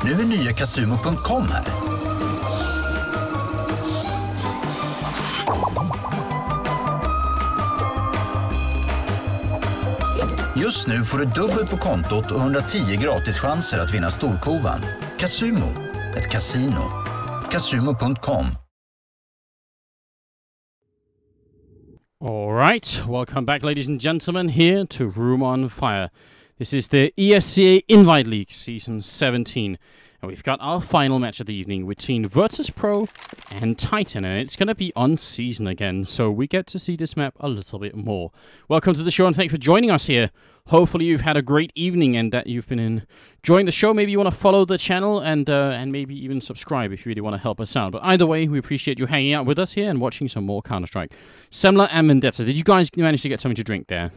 Nu är nya Casumo.com här. Just nu får du dubbelt på kontot och 110 gratis chanser att vinna storkovan. Casumo, ett kasino. Casumo.com. All right, welcome back, ladies and gentlemen, here to Room on Fire. This is the ESEA Invite League Season 17, and we've got our final match of the evening between Virtus.pro and Titan, and it's going to be on Season again, so we get to see this map a little bit more. Welcome to the show, and thank you for joining us here. Hopefully you've had a great evening and that you've been enjoying the show. Maybe you want to follow the channel and maybe even subscribe if you really want to help us out. But either way, we appreciate you hanging out with us here and watching some more Counter-Strike. Semla and Vendetta, did you guys manage to get something to drink there?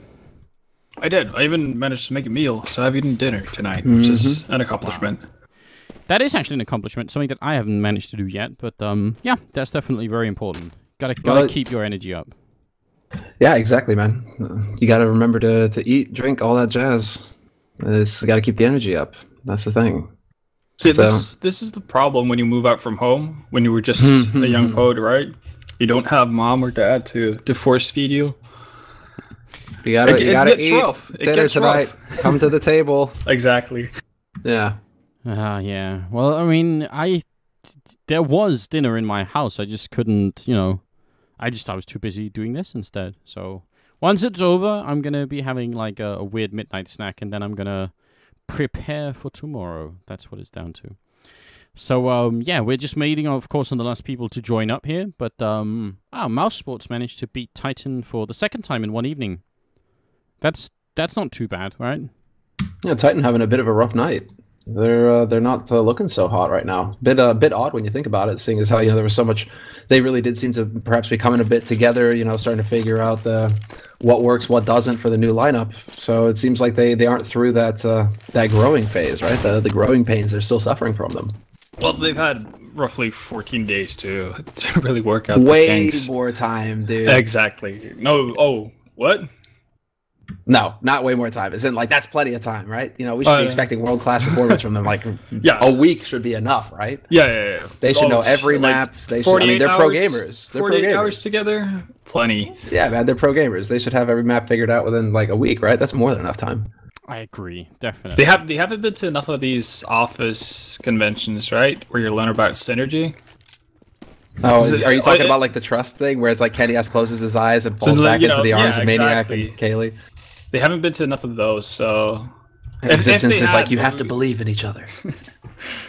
I did. I even managed to make a meal, so I've eaten dinner tonight, which is an accomplishment. Wow. That is actually an accomplishment, something that I haven't managed to do yet. But yeah, that's definitely very important. Gotta keep your energy up. Yeah, exactly, man. You got to remember to eat, drink, all that jazz. It's got to keep the energy up. That's the thing. See, this is the problem when you move out from home. When you were just a young poet, right? You don't have mom or dad to force feed you. You gotta eat rough. dinner tonight. Come to the table. Exactly. Yeah. Yeah. Well, I mean, there was dinner in my house. I just couldn't, you know. I was too busy doing this instead. So once it's over, I'm going to be having like a weird midnight snack, and then I'm going to prepare for tomorrow. That's what it's down to. So, yeah, we're just waiting, of course, on the last people to join up here. But Mouse Sports managed to beat Titan for the second time in one evening. That's not too bad, right? Yeah, Titan having a bit of a rough night. They're not looking so hot right now. Bit odd when you think about it, seeing as how there was so much. They really did seem to perhaps be coming a bit together. Starting to figure out what works, what doesn't for the new lineup. So it seems like they aren't through that growing phase, right? The growing pains they're still suffering from them. Well, they've had roughly 14 days to really work out. Way more time, dude. Exactly. No. Oh, what? No, not way more time. As in, like, that's plenty of time, right? We should be expecting world-class performance from them. Like, a week should be enough, right? Yeah. They should know every map. They should. I mean, they're pro gamers. They're 48 hours together, plenty. Yeah, man, they're pro gamers. They should have every map figured out within like a week, right? That's more than enough time. I agree, definitely. They haven't been to enough of these office conventions, right? Where you learn about synergy. Oh, are you talking about like the trust thing, where it's like Kenny S closes his eyes and falls back into the arms of Maniac and Kaylee? They haven't been to enough of those, so... Existence is like, you have to believe in each other.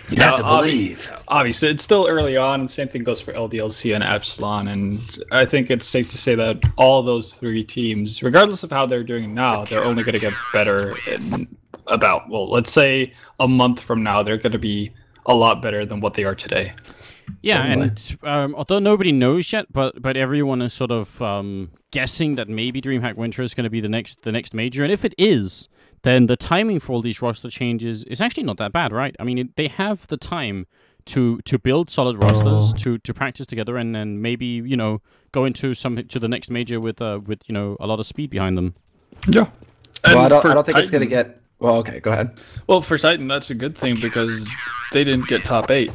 You have to believe. Obviously, it's still early on, and same thing goes for LDLC and Epsilon, and I think it's safe to say that all those three teams, regardless of how they're doing now, they're only going to get better in about, well, let's say a month from now, they're going to be a lot better than what they are today. Yeah, and although nobody knows yet, but everyone is sort of guessing that maybe DreamHack Winter is going to be the next major, and if it is, then the timing for all these roster changes is actually not that bad, right? I mean, they have the time to build solid rosters, to practice together, and then maybe go into the next major with a lot of speed behind them. Yeah. Well, I don't think it's going to get. Well, okay, go ahead. Well, for Titan, that's a good thing because they didn't get top 8.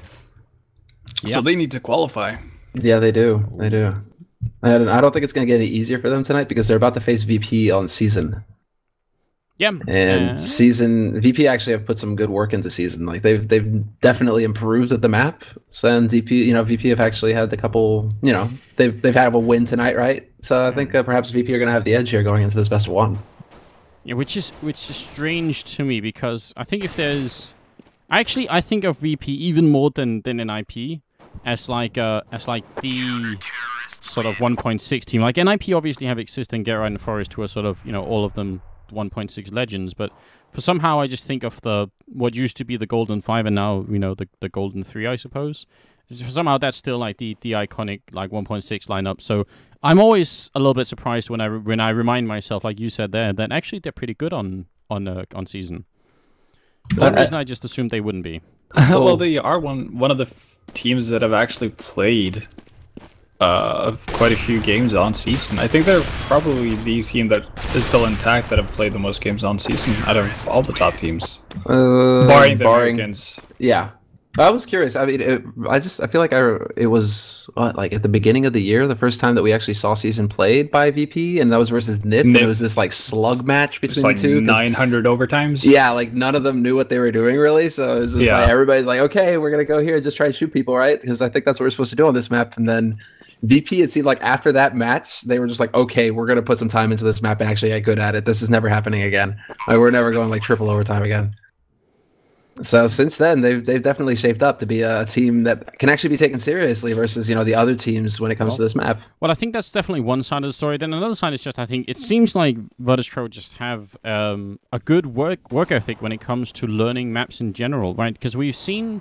Yeah. So they need to qualify. Yeah, they do. They do. And I don't think it's going to get any easier for them tonight because they're about to face VP on Season. Yeah. And Season VP actually have put some good work into Season. Like they've definitely improved at the map. So and VP have actually had a couple. They've had a win tonight, right? So I think perhaps VP are going to have the edge here going into this best of 1. Yeah, which is strange to me because I think if there's. Actually, I think of VP even more than an IP as like the sort of 1.6 team. Like NIP obviously have Exist and Get Right and Forest, who are sort of all of them 1.6 legends. But for somehow I just think of what used to be the Golden 5 and now the Golden 3, I suppose. Somehow that's still like the iconic like 1.6 lineup. So I'm always a little bit surprised when I remind myself, like you said there, that actually they're pretty good on Season. For some reason, I just assumed they wouldn't be. Well, they are one of the teams that have actually played quite a few games on Season. I think they're probably the team that is still intact that have played the most games on Season out of all the top teams. barring the Americans. Yeah. I was curious. I mean, I feel like it was like at the beginning of the year, the first time that we actually saw season played by VP, and that was versus NIP. And it was this like slug match between the two. 900 overtimes. Yeah, like none of them knew what they were doing really. So it was just like everybody's like, okay, we're gonna go here and just try and shoot people, right? Because I think that's what we're supposed to do on this map. And then VP, it seemed like after that match, they were just like, okay, we're gonna put some time into this map and actually get good at it. This is never happening again. Like, we're never going like triple overtime again. So since then, they've definitely shaped up to be a team that can actually be taken seriously versus, the other teams when it comes to this map. Well, I think that's definitely one side of the story. Then another side is just, I think it seems like Virtus.pro just have a good work ethic when it comes to learning maps in general, right? Because we've seen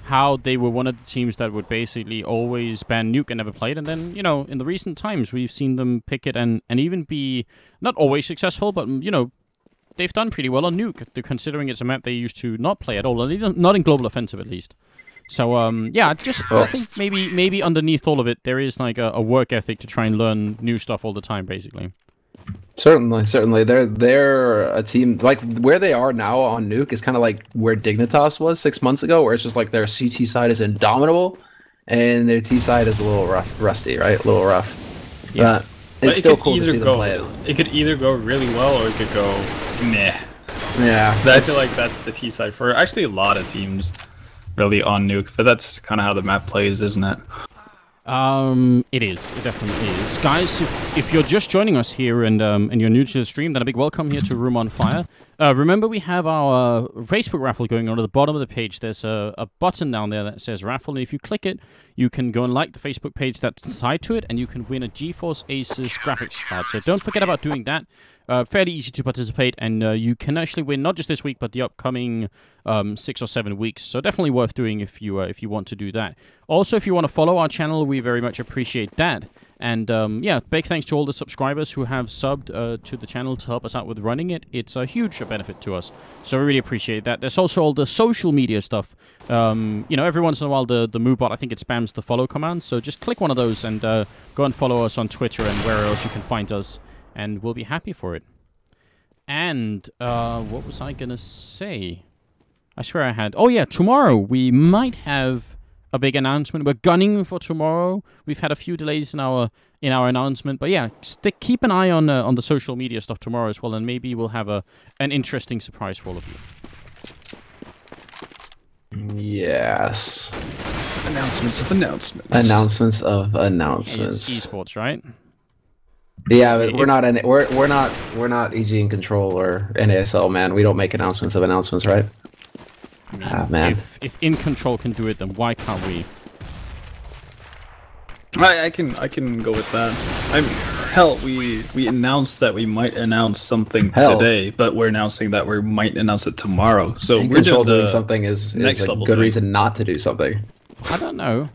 how they were one of the teams that would basically always ban Nuke and never played. And then, in the recent times, we've seen them pick it and even be not always successful, but, they've done pretty well on Nuke, considering it's a map they used to not play at all, not in Global Offensive at least. So, yeah, I think maybe underneath all of it, there is like a work ethic to try and learn new stuff all the time, basically. Certainly. They're a team, like, where they are now on Nuke is kind of like where Dignitas was 6 months ago, where it's just like their CT side is indomitable, and their T side is a little rusty, right? A little rough. Yeah. It's still cool to see them play it. It could either go really well or it could go meh. Yeah. I feel like that's the T side for actually a lot of teams really on Nuke, but that's kind of how the map plays, isn't it? It is. It definitely is. Guys, if you're just joining us here and you're new to the stream, then a big welcome here to Room on Fire. Remember, we have our Facebook raffle going on at the bottom of the page. There's a button down there that says raffle, and if you click it, you can go and like the Facebook page that's tied to it, and you can win a GeForce Asus graphics card. So don't forget about doing that. Fairly easy to participate, and you can actually win not just this week, but the upcoming 6 or 7 weeks. So definitely worth doing if you want to do that. Also, if you want to follow our channel, we very much appreciate that. And yeah, big thanks to all the subscribers who have subbed to the channel to help us out with running it. It's a huge benefit to us, so we really appreciate that. There's also all the social media stuff. Every once in a while the MooBot, I think it spams the follow command, so just click one of those and go and follow us on Twitter and where else you can find us, and we'll be happy for it. And what was I gonna say? I swear I had... Oh yeah, tomorrow we might have a big announcement. We're gunning for tomorrow. We've had a few delays in our announcement, but yeah, keep an eye on the social media stuff tomorrow as well, and maybe we'll have an interesting surprise for all of you. Yes. Announcements of announcements. Announcements of announcements. It's esports, right? Yeah, but we're not EG in Control or NASL, man. We don't make announcements of announcements, right? Man. If In Control can do it, then why can't we? I can go with that. Hell, we announced that we might announce something today, but we're announcing that we might announce it tomorrow. So In we're Control doing something is a good reason not to do something. I don't know.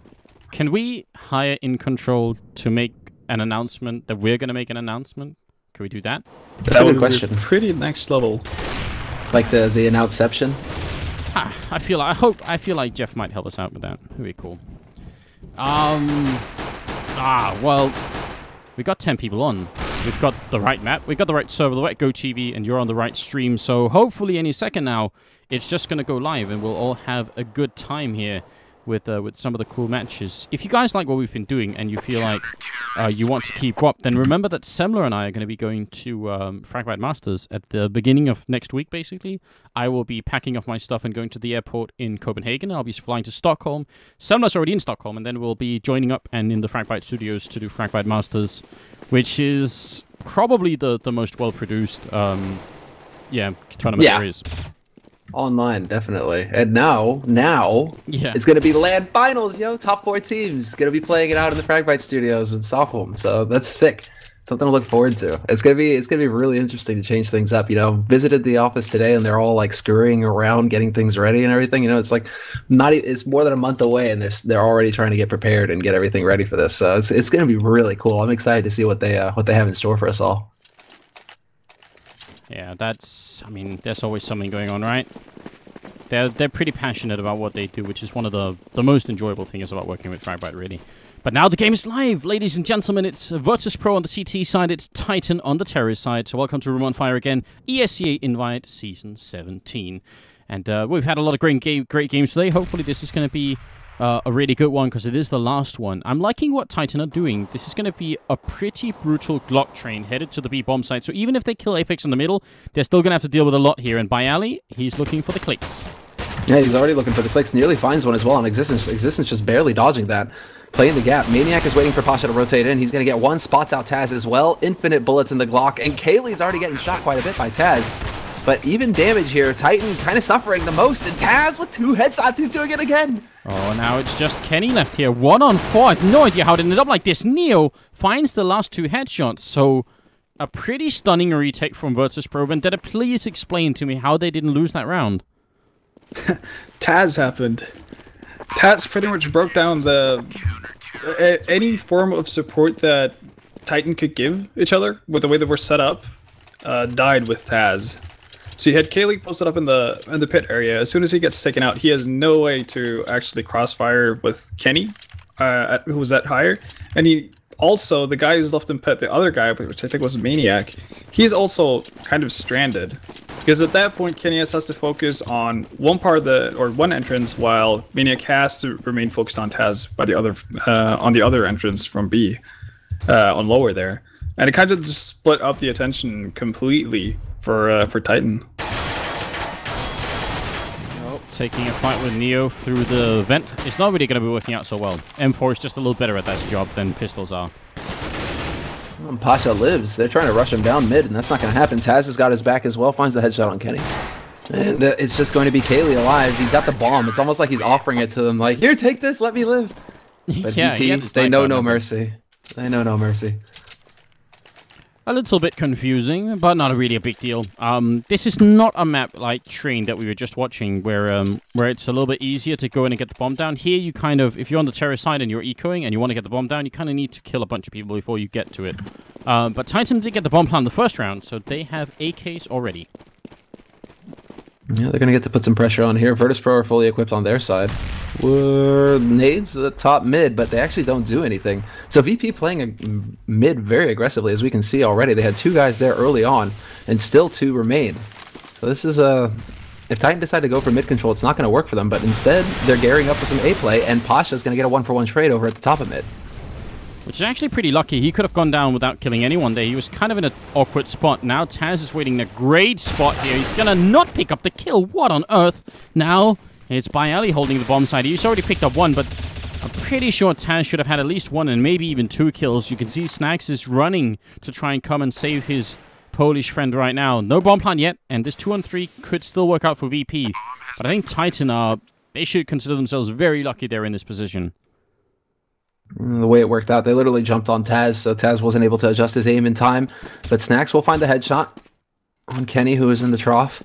Can we hire In Control to make an announcement that we're going to make an announcement? Can we do that? That's a good question. Pretty next level. Like the announceception? I feel like Jeff might help us out with that. That'd be cool. Well, we got 10 people on. We've got the right map, we've got the right server, the right GoTV, and you're on the right stream. So hopefully any second now, it's just gonna go live, and we'll all have a good time here with some of the cool matches. If you guys like what we've been doing and you feel like you want to keep up, then remember that Semler and I are going to be going to Fragbite Masters at the beginning of next week, basically. I will be packing up my stuff and going to the airport in Copenhagen. I'll be flying to Stockholm. Semler's already in Stockholm, and then we'll be joining up and in the Fragbite studios to do Fragbite Masters, which is probably the most well-produced tournament there is. Online, definitely. And now, it's going to be LAN finals, yo. Top 4 teams going to be playing it out in the Fragbite studios in Stockholm. So that's sick. Something to look forward to. It's gonna be really interesting to change things up. Visited the office today, and they're all like scurrying around, getting things ready and everything. It's like it's more than a month away, and they're already trying to get prepared and get everything ready for this. So it's gonna be really cool. I'm excited to see what they have in store for us all. Yeah, there's always something going on, right? They're pretty passionate about what they do, which is one of the most enjoyable things about working with Fragbite, really. But now the game is live, ladies and gentlemen. It's Virtus.pro on the CT side, it's Titan on the Terrorist side. So welcome to Room on Fire again, ESEA Invite Season 17. And we've had a lot of great games today. Hopefully this is going to be a really good one, because it is the last one. I'm liking what Titan are doing. This is going to be a pretty brutal Glock train headed to the B bomb site. So even if they kill Apex in the middle, they're still going to have to deal with a lot here. And Bialy, he's looking for the clicks. Yeah, he's already looking for the clicks. Nearly finds one as well. And Existence just barely dodging that. Playing the gap. Maniac is waiting for Pasha to rotate in. He's going to get one. Spots out Taz as well. Infinite bullets in the Glock. And Kaylee's already getting shot quite a bit by Taz. But even damage here, Titan kind of suffering the most. And Taz with 2 headshots, he's doing it again. Oh, now it's just Kenny left here. 1-on-4. I have no idea how it ended up like this. Neo finds the last 2 headshots. So, a pretty stunning retake from Virtus.pro. Vendetta, please explain to me how they didn't lose that round. Taz happened. Taz pretty much broke down any form of support that Titan could give each other with the way that we're set up. Died with Taz. So you had Kaylee posted up in the pit area. As soon as he gets taken out, he has no way to actually crossfire with Kenny, who was that higher. And he also, the guy who's left in pit, the other guy, which I think was Maniac, he's also kind of stranded. Because at that point, Kenny has to focus on one part of one entrance, while Maniac has to remain focused on Taz by on the other entrance from B, on lower there. And it kind of just split up the attention completely for Titan. Nope. Taking a fight with Neo through the vent. It's not really going to be working out so well. M4 is just a little better at that job than pistols are. Well, Pasha lives. They're trying to rush him down mid, and that's not going to happen. Taz has got his back as well. Finds the headshot on Kenny. And it's just going to be Kaylee alive. He's got the bomb. It's almost like he's offering it to them. Like, here, take this. Let me live. But yeah, VP, they know no mercy. They know no mercy. A little bit confusing, but not really a big deal. This is not a map like Train that we were just watching, where it's a little bit easier to go in and get the bomb down. Here, you kind of, if you're on the terrorist side and you're ecoing and you want to get the bomb down, you kind of need to kill a bunch of people before you get to it. But Titan did get the bomb plant in the first round, so they have AKs already. Yeah, they're going to get to put some pressure on here. Virtus.pro are fully equipped on their side. Nades the top mid, but they actually don't do anything. So VP playing a mid very aggressively, as we can see already. They had 2 guys there early on, and still 2 remain. So this is a... If Titan decide to go for mid control, it's not going to work for them, but instead, they're gearing up for some A play, and Pasha's going to get a 1-for-1 trade over at the top of mid. Which is actually pretty lucky. He could have gone down without killing anyone there. He was kind of in an awkward spot. Now Taz is waiting in a great spot here. He's going to not pick up the kill. What on earth? Now it's Bialy holding the bomb side. He's already picked up 1, but I'm pretty sure Taz should have had at least 1 and maybe even 2 kills. You can see Snags is running to try and come and save his Polish friend right now. No bomb plant yet, and this 2-on-3 could still work out for VP. But I think Titan they should consider themselves very lucky they're in this position. The way it worked out, they literally jumped on Taz, so Taz wasn't able to adjust his aim in time. But Snacks will find the headshot on Kenny, who is in the trough.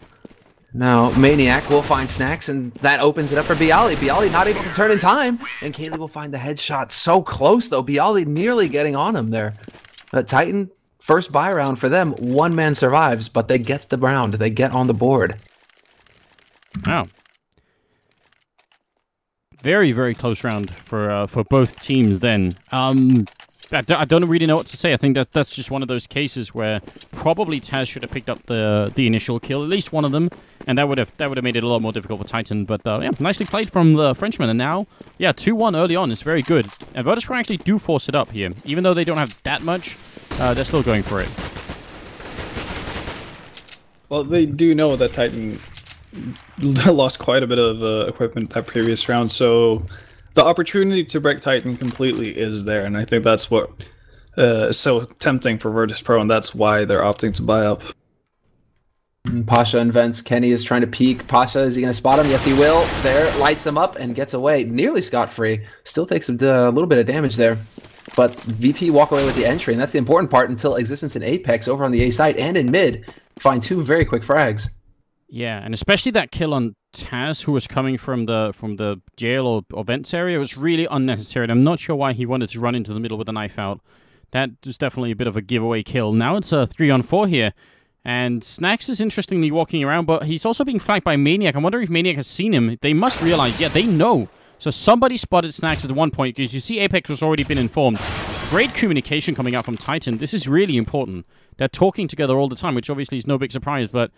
Now, Maniac will find Snacks, and that opens it up for Bialy. Bialy not able to turn in time, and Kaylee will find the headshot. So close, though. Bialy nearly getting on him there. But Titan, first buy round for them. 1 man survives, but they get the round. They get on the board. Wow. Very, very close round for both teams then. I don't really know what to say. I think that's just one of those cases where probably Taz should have picked up the initial kill, at least one of them, and that would have made it a lot more difficult for Titan. But yeah, nicely played from the Frenchman. And now, yeah, 2-1 early on is very good. And Virtus.pro actually do force it up here, even though they don't have that much. They're still going for it. Well, they do know that Titan lost quite a bit of equipment that previous round, so the opportunity to break Titan completely is there, and I think that's what is so tempting for Virtus.pro, and that's why they're opting to buy up. Pasha invents. Kenny is trying to peek. Pasha, is he going to spot him? Yes, he will. There, lights him up and gets away. Nearly scot-free. Still takes a little bit of damage there. But VP walk away with the entry, and that's the important part until Existence and Apex over on the A side and in mid find 2 very quick frags. Yeah, and especially that kill on Taz, who was coming from the jail or vents area, was really unnecessary. And I'm not sure why he wanted to run into the middle with a knife out. That was definitely a bit of a giveaway kill. Now it's a 3-on-4 here. And Snacks is interestingly walking around, but he's also being flanked by Maniac. I wonder if Maniac has seen him. They must realize, yeah, they know. So somebody spotted Snacks at one point, because you see Apex has already been informed. Great communication coming out from Titan. This is really important. They're talking together all the time, which obviously is no big surprise, but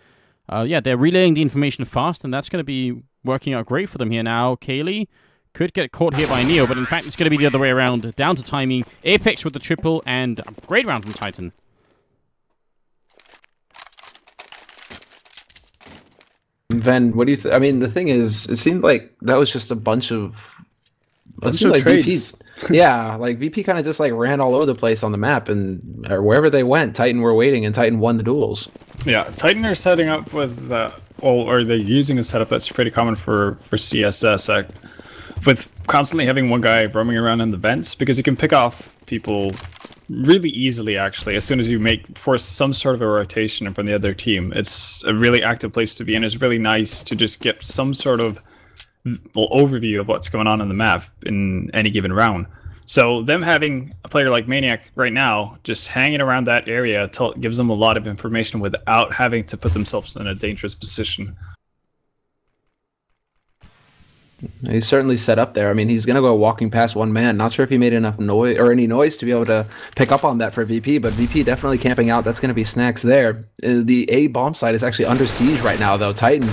yeah, they're relaying the information fast, and that's going to be working out great for them here now. Kaylee could get caught here by Neo, but in fact, it's going to be the other way around. Down to timing. Apex with the triple, and a great round from Titan. Ben, what do you I mean, the thing is, it seemed like that was just a bunch of trades. Yeah, like VP kind of just like ran all over the place on the map, and or wherever they went, Titan were waiting, and Titan won the duels. Yeah, Titan are setting up with, or they're using a setup that's pretty common for CSS, with constantly having one guy roaming around in the vents, because you can pick off people really easily, actually, as soon as you force some sort of a rotation from the other team. It's a really active place to be, and it's really nice to just get some sort of overview of what's going on in the map in any given round. So them having a player like Maniac right now just hanging around that area gives them a lot of information without having to put themselves in a dangerous position. He's certainly set up there. I mean, he's going to go walking past one man. Not sure if he made enough noise or any noise to be able to pick up on that for VP, but VP definitely camping out. That's going to be Snacks there. The A bomb site is actually under siege right now, though. Titan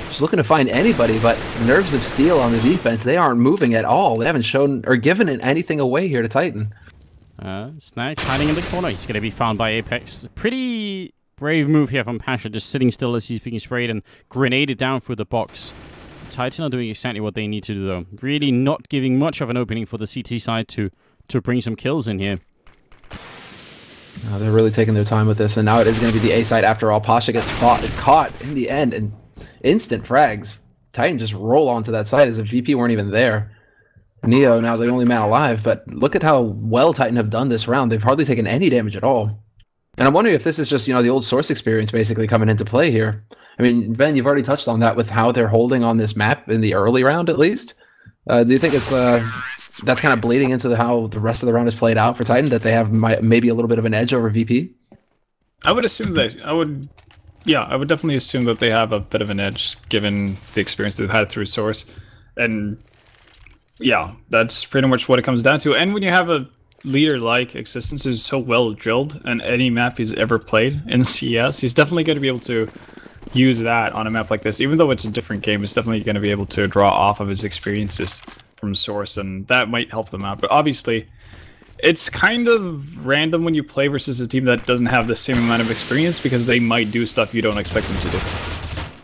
just looking to find anybody, but nerves of steel on the defense. They aren't moving at all. They haven't shown or given anything away here to Titan. Snacks hiding in the corner. He's going to be found by Apex. Pretty brave move here from Pasha, just sitting still as he's being sprayed and grenaded down through the box. Titan are doing exactly what they need to do, though. Really not giving much of an opening for the CT side to bring some kills in here. They're really taking their time with this, and now it is going to be the A side after all. Pasha gets caught in the end, and instant frags. Titan just roll onto that side as if VP weren't even there. Neo now the only man alive, but look at how well Titan have done this round. They've hardly taken any damage at all. And I'm wondering if this is just, you know, the old Source experience basically coming into play here. I mean, Ben, you've already touched on that with how they're holding on this map in the early round, at least. Do you think it's that's kind of bleeding into how the rest of the round is played out for Titan, that they have maybe a little bit of an edge over VP? I would assume that I would definitely assume that they have a bit of an edge given the experience they've had through Source. And yeah, that's pretty much what it comes down to. And when you have a leader like Existence who's so well drilled on any map he's ever played in CS, he's definitely going to be able to use that on a map like this. Even though it's a different game, it's definitely going to be able to draw off of his experiences from Source, and that might help them out. But obviously, it's kind of random when you play versus a team that doesn't have the same amount of experience, because they might do stuff you don't expect them to do.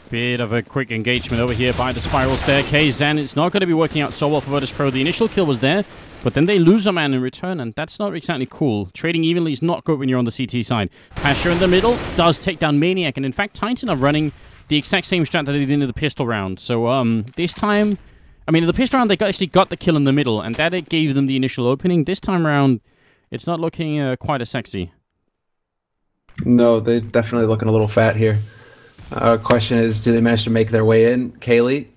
Bit of a quick engagement over here by the Spiral Staircase, and it's not going to be working out so well for Virtus.pro. The initial kill was there, but then they lose a man in return, and that's not exactly cool. Trading evenly is not good when you're on the CT side. Pasha in the middle does take down Maniac, and in fact, Titan are running the exact same strat that they did in the pistol round. So this time, I mean, in the pistol round, they actually got the kill in the middle, and that it gave them the initial opening. This time around, it's not looking quite as sexy. No, they're definitely looking a little fat here. Question is, do they manage to make their way in? Kaylee,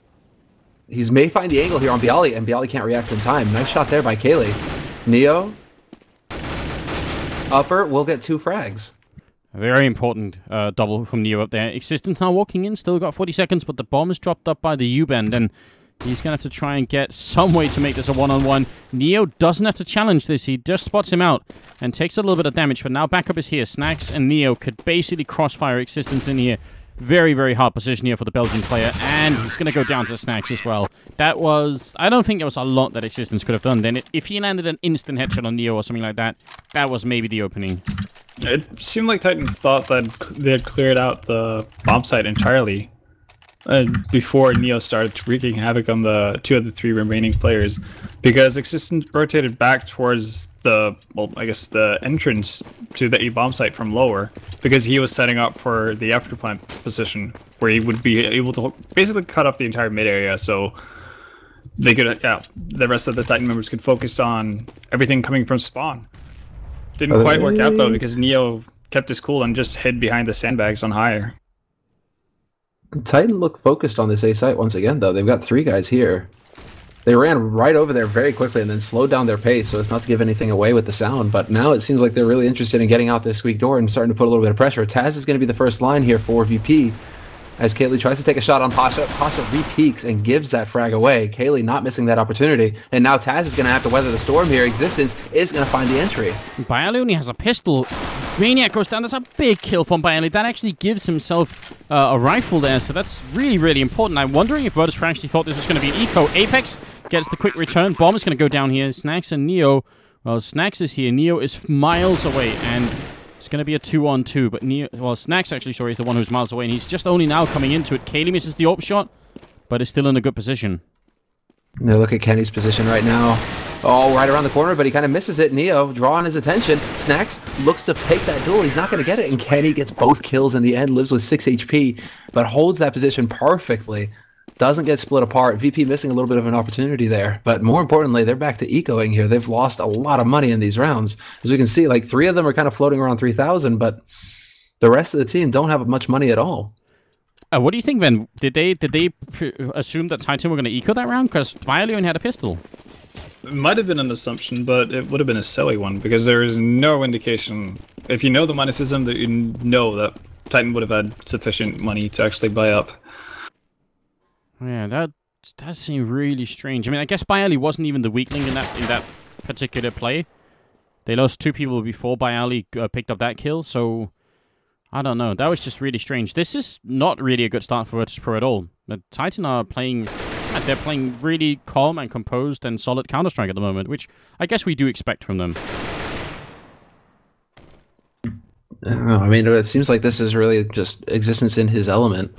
he may find the angle here on Bialy, and Bialy can't react in time. Nice shot there by Kaylee. Neo, upper, will get 2 frags. A very important double from Neo up there. Existence now walking in, still got 40 seconds, but the bomb is dropped up by the U-bend, and he's going to have to try and get some way to make this a one-on-one. Neo doesn't have to challenge this. He just spots him out and takes a little bit of damage, but now backup is here. Snacks and Neo could basically crossfire Existence in here. Very, very hard position here for the Belgian player, and he's going to go down to Snacks as well. That was... I don't think there was a lot that Existence could have done then. If he landed an instant headshot on Neo or something like that, that was maybe the opening. It seemed like Titan thought that they had cleared out the bomb site entirely before Neo started wreaking havoc on the 2 of the 3 remaining players, because Existence rotated back towards the, well, I guess the entrance to the A bomb site from lower, because he was setting up for the afterplant position where he would be able to basically cut off the entire mid area, so they could, the rest of the Titan members could focus on everything coming from spawn. Didn't quite work out though, because Neo kept his cool and just hid behind the sandbags on higher. Titan look focused on this A site once again, though. They've got 3 guys here. They ran right over there very quickly and then slowed down their pace so as not to give anything away with the sound. But now it seems like they're really interested in getting out this weak door and starting to put a little bit of pressure. Taz is going to be the first line here for VP as Kaylee tries to take a shot on Pasha. Pasha re-peeks and gives that frag away. Kaylee not missing that opportunity. And now Taz is going to have to weather the storm here. Existence is going to find the entry. Bialy only has a pistol. Maniac goes down. That's a big kill from Bialy. That actually gives himself a rifle there, so that's really, really important. I'm wondering if Virtus.pro actually thought this was going to be an eco. Apex gets the quick return. Bomb is going to go down here. Snacks and Neo. Well, Snacks is here. Neo is miles away, and it's going to be a 2-on-2. But Neo, well, Snacks actually, sorry, is the one who's miles away, and he's just only now coming into it. Kaylee misses the AWP shot, but is still in a good position. Now look at Kenny's position right now. Oh, right around the corner, but he kind of misses it. Neo drawing his attention. Snacks looks to take that duel. He's not going to get it, and Kenny gets both kills in the end, lives with 6 HP, but holds that position perfectly. Doesn't get split apart. VP missing a little bit of an opportunity there, but more importantly, they're back to ecoing here. They've lost a lot of money in these rounds. As we can see, like 3 of them are kind of floating around 3,000, but the rest of the team don't have much money at all. What do you think, then? Did they assume that Titan were going to eco that round? Because Bialy only had a pistol. It might have been an assumption, but it would have been a silly one, because there is no indication, if you know the money system, that you know that Titan would have had sufficient money to actually buy up. Yeah, that does seem really strange. I mean, I guess Bialy wasn't even the weakling in that particular play. They lost 2 people before Bialy picked up that kill, so I don't know. That was just really strange. This is not really a good start for Virtus.pro at all. The Titan are playing... They're playing really calm and composed and solid Counter-Strike at the moment, which I guess we do expect from them. I mean, it seems like this is really just existence in his element.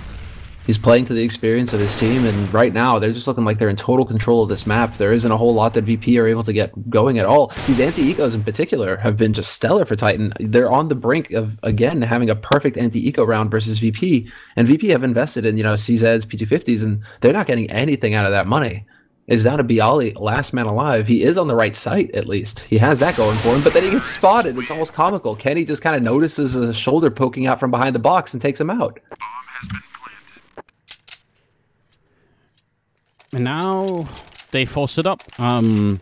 He's playing to the experience of his team, and right now they're just looking like they're in total control of this map. There isn't a whole lot that VP are able to get going at all. These anti-ecos in particular have been just stellar for Titan. They're on the brink of, again, having a perfect anti-eco round versus VP, and VP have invested in, CZs, P250s, and they're not getting anything out of that money. It's down to Bialy, last man alive. He is on the right site, at least. He has that going for him, but then he gets spotted. It's almost comical. Kenny just kind of notices a shoulder poking out from behind the box and takes him out. And now they force it up. And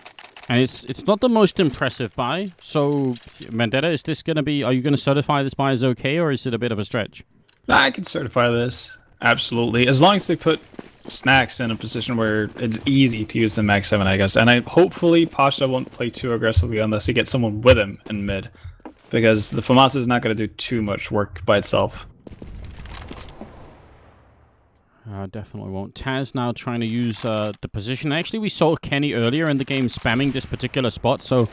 it's not the most impressive buy. So, Vendetta, is this going to be... Are you going to certify this buy as okay, or is it a bit of a stretch? I can certify this. Absolutely. As long as they put Snacks in a position where it's easy to use the Max 7, I guess. And hopefully Pasha won't play too aggressively unless he gets someone with him in mid. Because the FAMAS is not going to do too much work by itself. Definitely won't. Taz now trying to use the position. Actually, we saw Kenny earlier in the game spamming this particular spot, so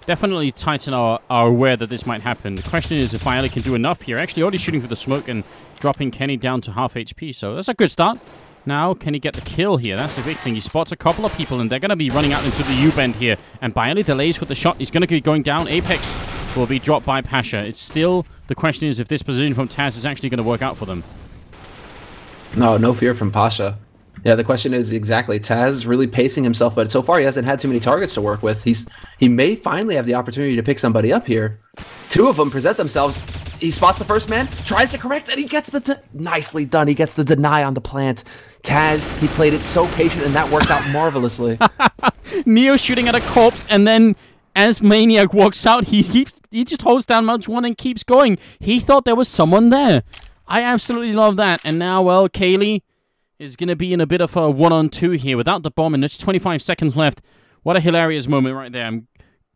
definitely Titan are aware that this might happen. The question is if Bialy can do enough here. Actually, already shooting for the smoke and dropping Kenny down to half HP, so that's a good start. Now, can he get the kill here? That's the big thing. He spots a couple of people, and they're going to be running out into the U-bend here. And Bialy delays with the shot. He's going to be going down. Apex will be dropped by Pasha. It's still... The question is if this position from Taz is actually going to work out for them. No fear from Pasha. Yeah, the question is exactly, Taz really pacing himself, but so far he hasn't had too many targets to work with. He may finally have the opportunity to pick somebody up here. 2 of them present themselves. He spots the first man, tries to correct, and he gets the... Nicely done. He gets the deny on the plant. Taz, he played it so patient, and that worked out marvelously. Neo shooting at a corpse, and then as Maniac walks out, he just holds down Mudge 1 and keeps going. He thought there was someone there. I absolutely love that. And now, well, Kaylee is going to be in a bit of a 1-on-2 here without the bomb, and there's 25 seconds left. What a hilarious moment right there.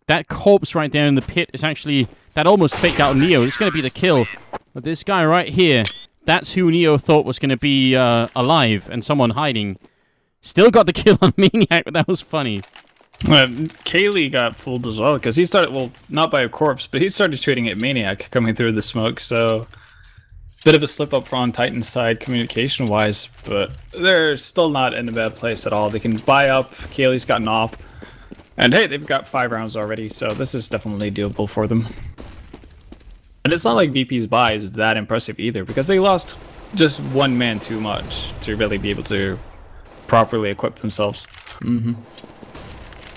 That corpse right there in the pit is actually... That almost faked out Neo. It's going to be the kill. But this guy right here, that's who Neo thought was going to be alive and someone hiding. Still got the kill on Maniac, but that was funny. Kaylee got fooled as well, because he started... Well, not by a corpse, but he started shooting at Maniac coming through the smoke, so... Bit of a slip up on Titan's side communication-wise, but they're still not in a bad place at all. They can buy up, Kaylee's gotten off, and hey, they've got 5 rounds already, so this is definitely doable for them. And it's not like VP's buy is that impressive either, because they lost just 1 man too much to really be able to properly equip themselves. Mm-hmm.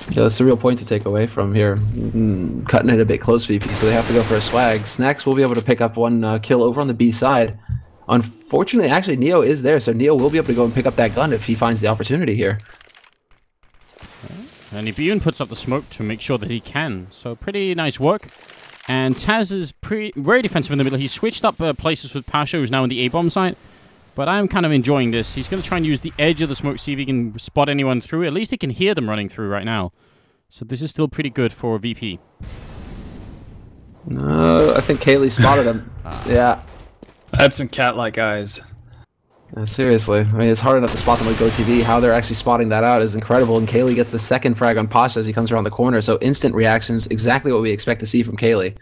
Yeah, that's the real point to take away from here. Cutting it a bit close, VP, so they have to go for a swag. Snacks will be able to pick up 1 kill over on the B side. Unfortunately, actually, Neo is there, so Neo will be able to go and pick up that gun if he finds the opportunity here. And he even puts up the smoke to make sure that he can. So pretty nice work. And Taz is very defensive in the middle. He switched up places with Pasha, who's now in the A-bomb site. But I'm kind of enjoying this. He's going to try and use the edge of the smoke, see if he can spot anyone through. At least he can hear them running through right now. So this is still pretty good for VP. No, I think Kaylee spotted him. Yeah. That's some cat-like eyes. Seriously, I mean, it's hard enough to spot them with GoTV. How they're actually spotting that out is incredible. And Kaylee gets the second frag on Pasha as he comes around the corner. So instant reactions, exactly what we expect to see from Kaylee.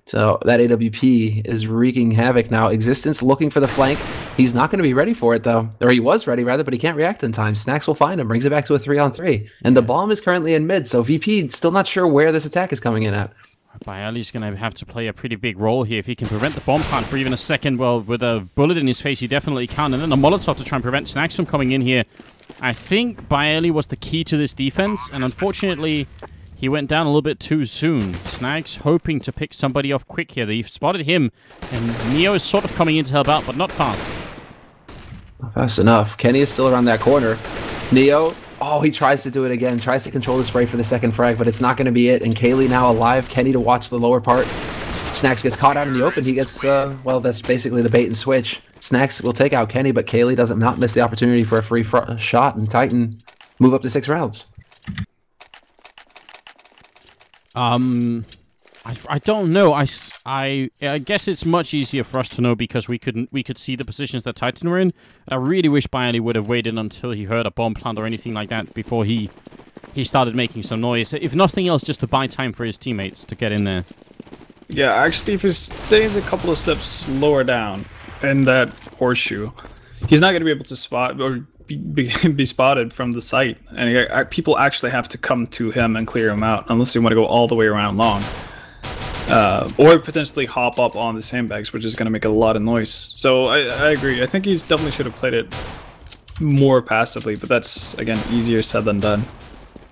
So that AWP is wreaking havoc now. Existence looking for the flank. He's not going to be ready for it, though. Or he was ready, rather, but he can't react in time. Snacks will find him, brings it back to a 3-on-3. And the bomb is currently in mid, so VP still not sure where this attack is coming in at. Bialy's going to have to play a pretty big role here. If he can prevent the bomb plant for even a second, well, with a bullet in his face, he definitely can. And then the Molotov to try and prevent Snacks from coming in here. I think Bialy was the key to this defense, and unfortunately, he went down a little bit too soon. Snacks hoping to pick somebody off quick here. They spotted him, and Neo is sort of coming in to help out, but not fast. Not fast enough. Kenny is still around that corner. Neo... Oh, he tries to do it again. Tries to control the spray for the second frag, but it's not going to be it. And Kaylee now alive. Kenny to watch the lower part. Snacks gets caught out in the open. He gets, well, that's basically the bait and switch. Snacks will take out Kenny, but Kaylee doesn't not miss the opportunity for a free shot. And Titan move up to 6 rounds. I don't know. I guess it's much easier for us to know because we could see the positions that Titan were in. I really wish Bialy would have waited until he heard a bomb plant or anything like that before he started making some noise. If nothing else, just to buy time for his teammates to get in there. Yeah, actually, if he stays a couple of steps lower down in that horseshoe, he's not going to be able to spot or be spotted from the site. And people actually have to come to him and clear him out unless they want to go all the way around long. Or potentially hop up on the sandbags, which is going to make a lot of noise. So I agree. I think he definitely should have played it more passively, but that's, again, easier said than done.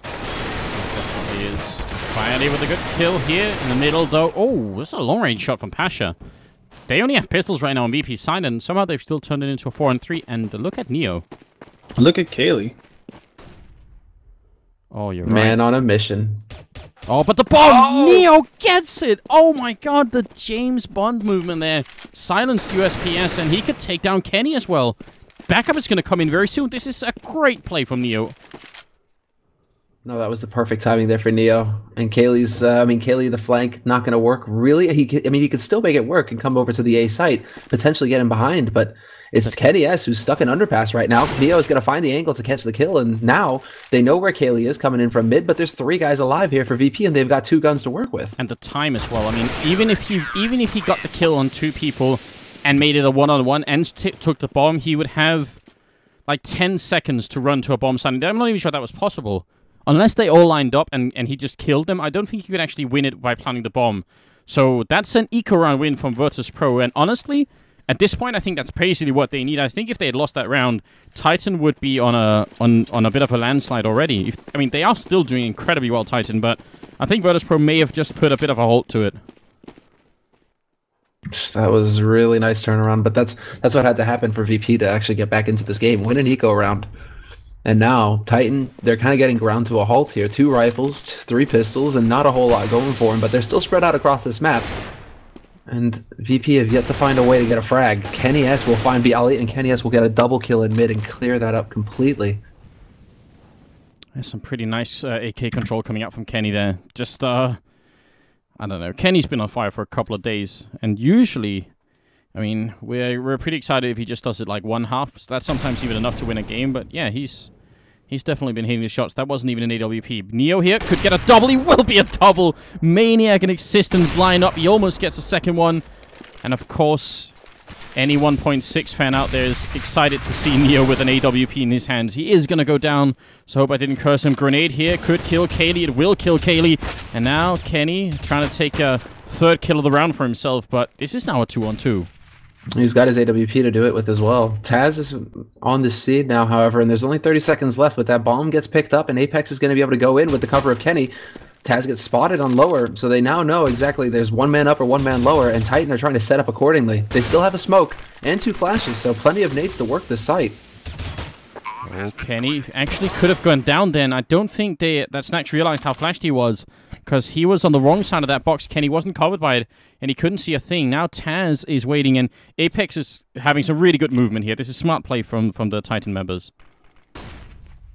Definitely is. Bialy with a good kill here in the middle, though. Oh, that's a long-range shot from Pasha. They only have pistols right now on VP's side, and somehow they've still turned it into a 4-on-3. And look at Neo. Look at Kaylee. Oh, you're right. Man on a mission. Oh, but the bomb! Oh! Neo gets it! Oh my god, the James Bond movement there. Silenced USPS, and he could take down Kenny as well. Backup is going to come in very soon. This is a great play from Neo. No, that was the perfect timing there for Neo. And Kaylee's, Kaylee, the flank, not going to work. Really? He could still make it work and come over to the A site, potentially get him behind, but it's Kenny S who's stuck in underpass right now. Neo is going to find the angle to catch the kill, and now they know where Kaylee is coming in from mid, but there's 3 guys alive here for VP, and they've got 2 guns to work with. And the time as well. I mean, even if he got the kill on 2 people and made it a 1-on-1 and took the bomb, he would have like 10 seconds to run to a bomb site. I'm not even sure that was possible. Unless they all lined up and he just killed them, I don't think he could actually win it by planting the bomb. So that's an eco-round win from Virtus.pro, and honestly, at this point, I think that's basically what they need. I think if they had lost that round, Titan would be on a bit of a landslide already. They are still doing incredibly well, Titan, but I think Virtus.pro may have just put a bit of a halt to it. That was a really nice turnaround, but that's what had to happen for VP to actually get back into this game, win an eco round. And now, Titan, they're kind of getting ground to a halt here. 2 rifles, 3 pistols, and not a whole lot going for them, but they're still spread out across this map. And VP have yet to find a way to get a frag. Kenny S will find Bialy, and Kenny S will get a double kill in mid and clear that up completely. There's some pretty nice AK control coming out from Kenny there. Just, I don't know. Kenny's been on fire for a couple of days, and usually, we're pretty excited if he just does it like 1/2. So that's sometimes even enough to win a game, but yeah, he's definitely been hitting the shots. That wasn't even an AWP. Neo here could get a double. He will be a double. Maniac and Existence line up. He almost gets a second one. And of course, any 1.6 fan out there is excited to see Neo with an AWP in his hands. He is going to go down. So hope I didn't curse him. Grenade here could kill Kaylee. It will kill Kaylee. And now Kenny trying to take a 3rd kill of the round for himself. But this is now a 2-on-2. He's got his AWP to do it with as well. Taz is on the seed now, however, and there's only 30 seconds left. But that bomb gets picked up, and Apex is going to be able to go in with the cover of Kenny. Taz gets spotted on lower, so they now know exactly there's 1 man up or 1 man lower, and Titan are trying to set up accordingly. They still have a smoke and 2 flashes, so plenty of nades to work this site. Oh, Kenny actually could have gone down then. I don't think that Snatch realized how flashed he was, because he was on the wrong side of that box. Kenny wasn't covered by it, and he couldn't see a thing. Now Taz is waiting, and Apex is having some really good movement here. This is smart play from the Titan members.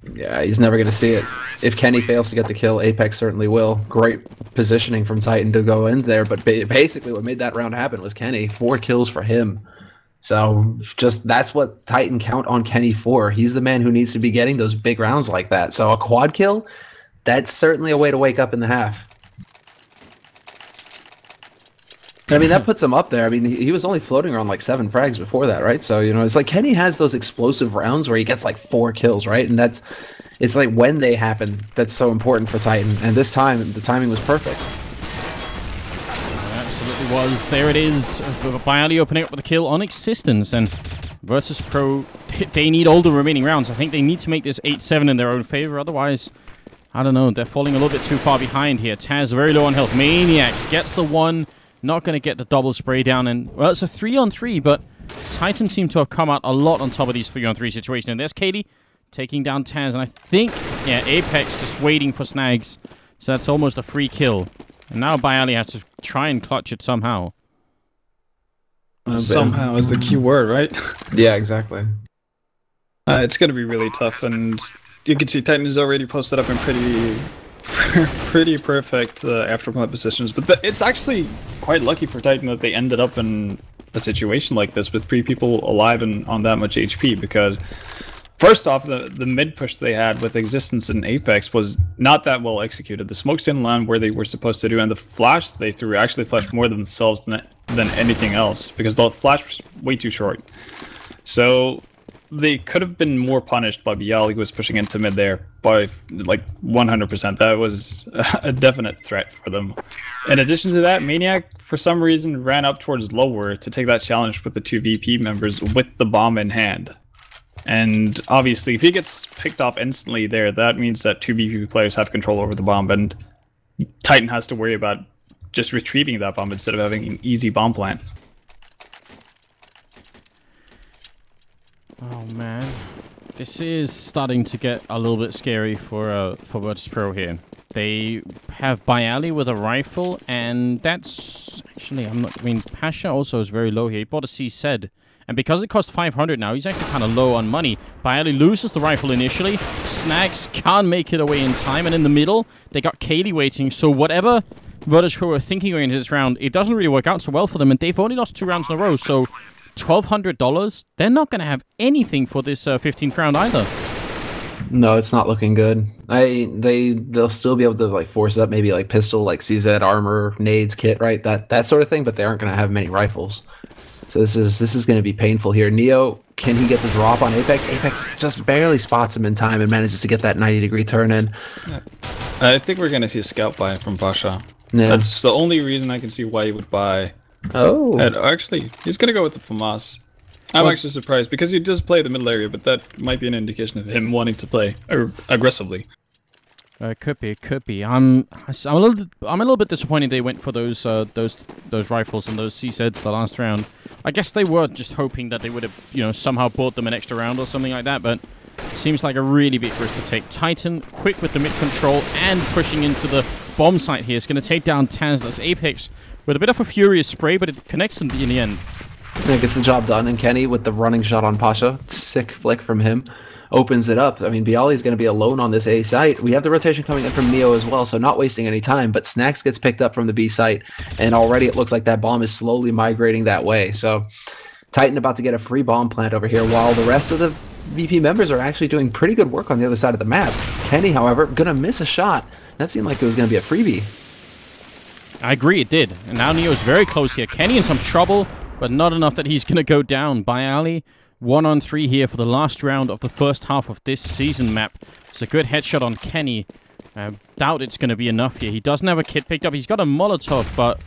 Yeah, he's never going to see it. If Kenny fails to get the kill, Apex certainly will. Great positioning from Titan to go in there, but basically what made that round happen was Kenny. 4 kills for him. So just that's what Titan count on Kenny for. He's the man who needs to be getting those big rounds like that. So a quad kill, that's certainly a way to wake up in the half. I mean, that puts him up there. I mean, he was only floating around like 7 frags before that, right? So, you know, it's like Kenny has those explosive rounds where he gets like 4 kills, right? And it's like when they happen, that's so important for Titan. And this time, the timing was perfect. It was. There it is. Bialy opening up with a kill on Existence, and Virtus.pro, they need all the remaining rounds. I think they need to make this 8-7 in their own favor. Otherwise, I don't know. They're falling a little bit too far behind here. Taz very low on health. Maniac gets the one. Not going to get the double spray down. And well, it's a 3-on-3, but Titan seem to have come out a lot on top of these 3-on-3 situations. And there's Katie taking down Taz. And I think, yeah, Apex just waiting for snags. So that's almost a free kill. And now Bialy has to try and clutch it somehow. Somehow is the key word, right? Yeah, exactly. It's going to be really tough, and you can see Titan is already posted up in pretty perfect afterplant positions. But it's actually quite lucky for Titan that they ended up in a situation like this with 3 people alive and on that much HP, because first off, the mid push they had with Existence and Apex was not that well executed. The smokes didn't land where they were supposed to do, and the flash they threw actually flashed more themselves than anything else, because the flash was way too short. So they could have been more punished by Bialy, who was pushing into mid there by like 100%. That was a definite threat for them. In addition to that, Maniac, for some reason, ran up towards lower to take that challenge with the 2 VP members with the bomb in hand. And obviously, if he gets picked off instantly there, that means that 2 VP players have control over the bomb, and Titan has to worry about just retrieving that bomb instead of having an easy bomb plant. Oh man, this is starting to get a little bit scary for Virtus.pro here. They have Bialy with a rifle, and that's actually I mean, Pasha also is very low here. He bought a CZ. And because it costs 500 now, he's actually kind of low on money. Bialy loses the rifle initially. Snags can't make it away in time. And in the middle, they got Kaylee waiting. So whatever Virtus.pro were thinking going into this round, it doesn't really work out so well for them. And they've only lost 2 rounds in a row. So $1,200, they're not going to have anything for this 15th round either. No, it's not looking good. They'll still be able to like force up maybe like pistol, like CZ armor, nades, kit, right? That sort of thing. But they aren't going to have many rifles. So this is going to be painful here. Neo, can he get the drop on Apex? Apex just barely spots him in time and manages to get that 90-degree turn in. Yeah. I think we're going to see a scout buy from Pasha. Yeah. That's the only reason I can see why he would buy. Oh. And actually, he's going to go with the FAMAS. I'm actually surprised, because he does play the middle area, but that might be an indication of him wanting to play aggressively. It could be. I'm a little bit disappointed they went for those rifles and those CZs the last round. I guess they were just hoping that they would have, you know, somehow bought them an extra round or something like that, but seems like a really big risk to take. Titan, quick with the mid control and pushing into the bomb site here. It's going to take down Taz. That's Apex with a bit of a furious spray, but it connects in the end. Yeah, gets the job done, and Kenny with the running shot on Pasha. Sick flick from him. Opens it up. I mean, Bialy's going to be alone on this A site. We have the rotation coming in from Neo as well, so not wasting any time, but Snacks gets picked up from the B site, and already it looks like that bomb is slowly migrating that way. So Titan about to get a free bomb plant over here, while the rest of the VP members are actually doing pretty good work on the other side of the map. Kenny, however, going to miss a shot. That seemed like it was going to be a freebie. I agree, it did. And now Neo's very close here. Kenny in some trouble, but not enough that he's going to go down. Bialy 1-on-3 here for the last round of the first half of this season map. It's a good headshot on Kenny. I doubt it's going to be enough here. He doesn't have a kit picked up. He's got a Molotov, but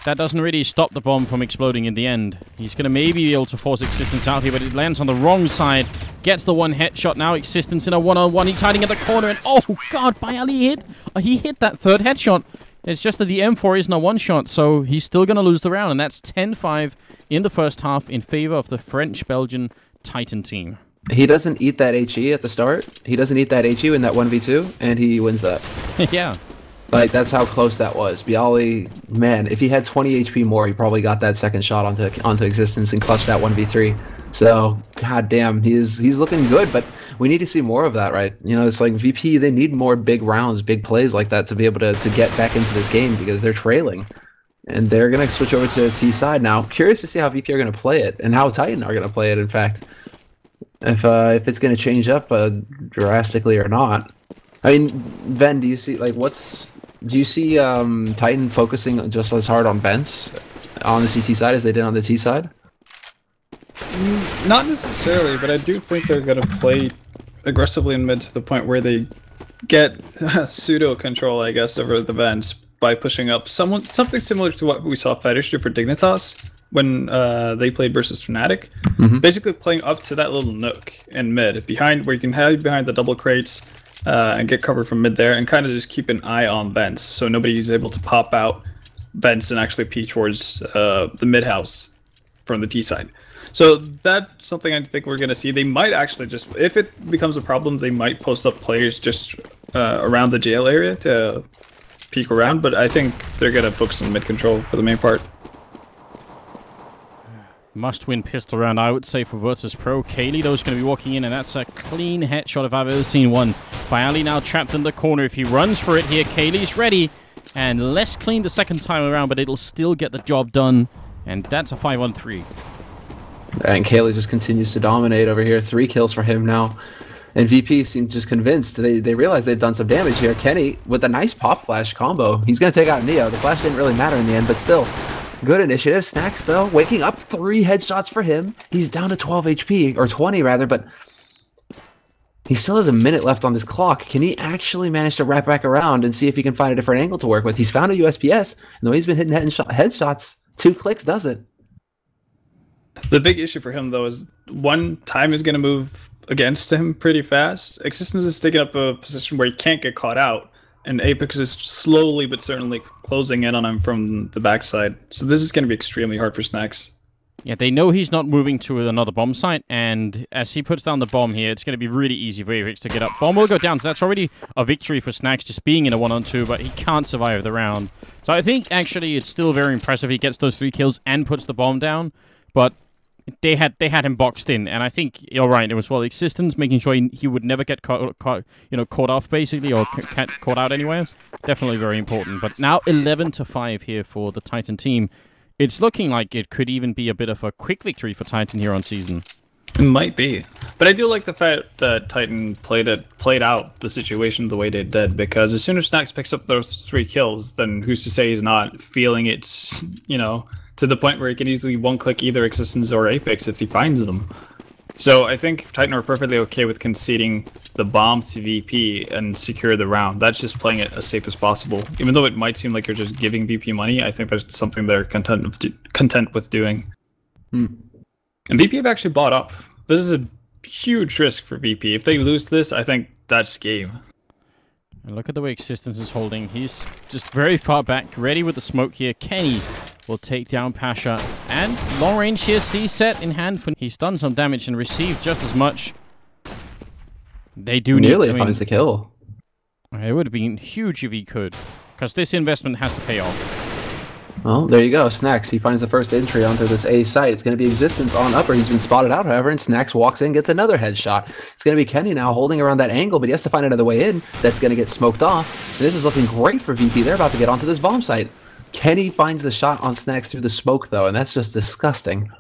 that doesn't really stop the bomb from exploding in the end. He's going to maybe be able to force Existence out here, but it lands on the wrong side. Gets the one headshot now. Existence in a 1-on-1. He's hiding at the corner, and oh god, Bialy hit. He hit that third headshot. It's just that the M4 isn't a one-shot, so he's still going to lose the round, and that's 10-5 in the first half in favor of the French-Belgian Titan team. He doesn't eat that HE at the start. He doesn't eat that HE in that 1v2, and he wins that. Yeah. Like, that's how close that was. Bialy, man, if he had 20 HP more, he probably got that second shot onto existence and clutched that 1v3. So, god damn, he's looking good, but we need to see more of that, right? You know, it's like VP, they need more big rounds, big plays like that to be able to get back into this game because they're trailing. And they're going to switch over to the T side now. Curious to see how VP are going to play it and how Titan are going to play it, in fact. If it's going to change up drastically or not. I mean, Ven, do you see, like, do you see Titan focusing just as hard on vents on the CT side as they did on the T side? Not necessarily, but I do think they're going to play aggressively in mid to the point where they get pseudo control, I guess, over the vents by pushing up something similar to what we saw Fetish do for Dignitas when they played versus Fnatic. Basically playing up to that little nook in mid, behind where you can hide behind the double crates and get covered from mid there, and kind of just keep an eye on vents so nobody is able to pop out vents and actually peek towards the mid house from the T side. So that's something I think we're going to see. They might actually just, if it becomes a problem, they might post up players just around the jail area to peek around, but I think they're going to focus on mid control for the main part. Must-win pistol round, I would say, for Virtus.pro. Kaylee, though, is going to be walking in, and that's a clean headshot if I've ever seen one. Bialy now trapped in the corner. If he runs for it here, Kaylee's ready. And less clean the second time around, but it'll still get the job done. And that's a 5-on-3. And Kaylee just continues to dominate over here. 3 kills for him now. And VP seems just convinced. They realize they've done some damage here. Kenny, with a nice pop flash combo. He's going to take out Neo. The flash didn't really matter in the end, but still. Good initiative. Snacks, though, waking up. 3 headshots for him. He's down to 12 HP, or 20 rather, but he still has a minute left on this clock. Can he actually manage to wrap back around and see if he can find a different angle to work with? He's found a USPS, and the way he's been hitting headshots, 2 clicks does it. The big issue for him, though, is one, time is going to move against him pretty fast. Existence is taking up a position where he can't get caught out, and Apex is slowly but certainly closing in on him from the backside. So this is going to be extremely hard for Snacks. Yeah, they know he's not moving to another bomb site, and as he puts down the bomb here, it's going to be really easy for Apex to get up. Bomb will go down, so that's already a victory for Snacks just being in a 1-on-2, but he can't survive the round. So I think, actually, it's still very impressive he gets those 3 kills and puts the bomb down, but they had him boxed in, and I think you're right. It was Existence making sure he would never get caught off basically, or caught out anywhere. Definitely very important. But now 11-5 here for the Titan team. It's looking like it could even be a bit of a quick victory for Titan here on season. It might be, but I do like the fact that Titan played out the situation the way they did, because as soon as Snacks picks up those 3 kills, then who's to say he's not feeling it, to the point where he can easily one-click either Existence or Apex if he finds them. So I think Titan are perfectly okay with conceding the bomb to VP and secure the round. That's just playing it as safe as possible. Even though it might seem like you're just giving VP money, I think that's something they're content with doing. And VP have actually bought up. This is a huge risk for VP. If they lose this, I think that's game. And look at the way Existence is holding. He's just very far back, ready with the smoke here. Kenny will take down Pasha. And long range here, C set in hand. He's done some damage and received just as much. They do nearly finds the kill. It would have been huge if he could, because this investment has to pay off. Well, there you go. Snacks, he finds the first entry onto this A site. It's going to be Existence on upper. He's been spotted out, however, and Snacks walks in, gets another headshot. It's going to be Kenny now holding around that angle, but he has to find another way in. That's going to get smoked off. And this is looking great for VP. They're about to get onto this bomb site. Kenny finds the shot on Snacks through the smoke, though, and that's just disgusting.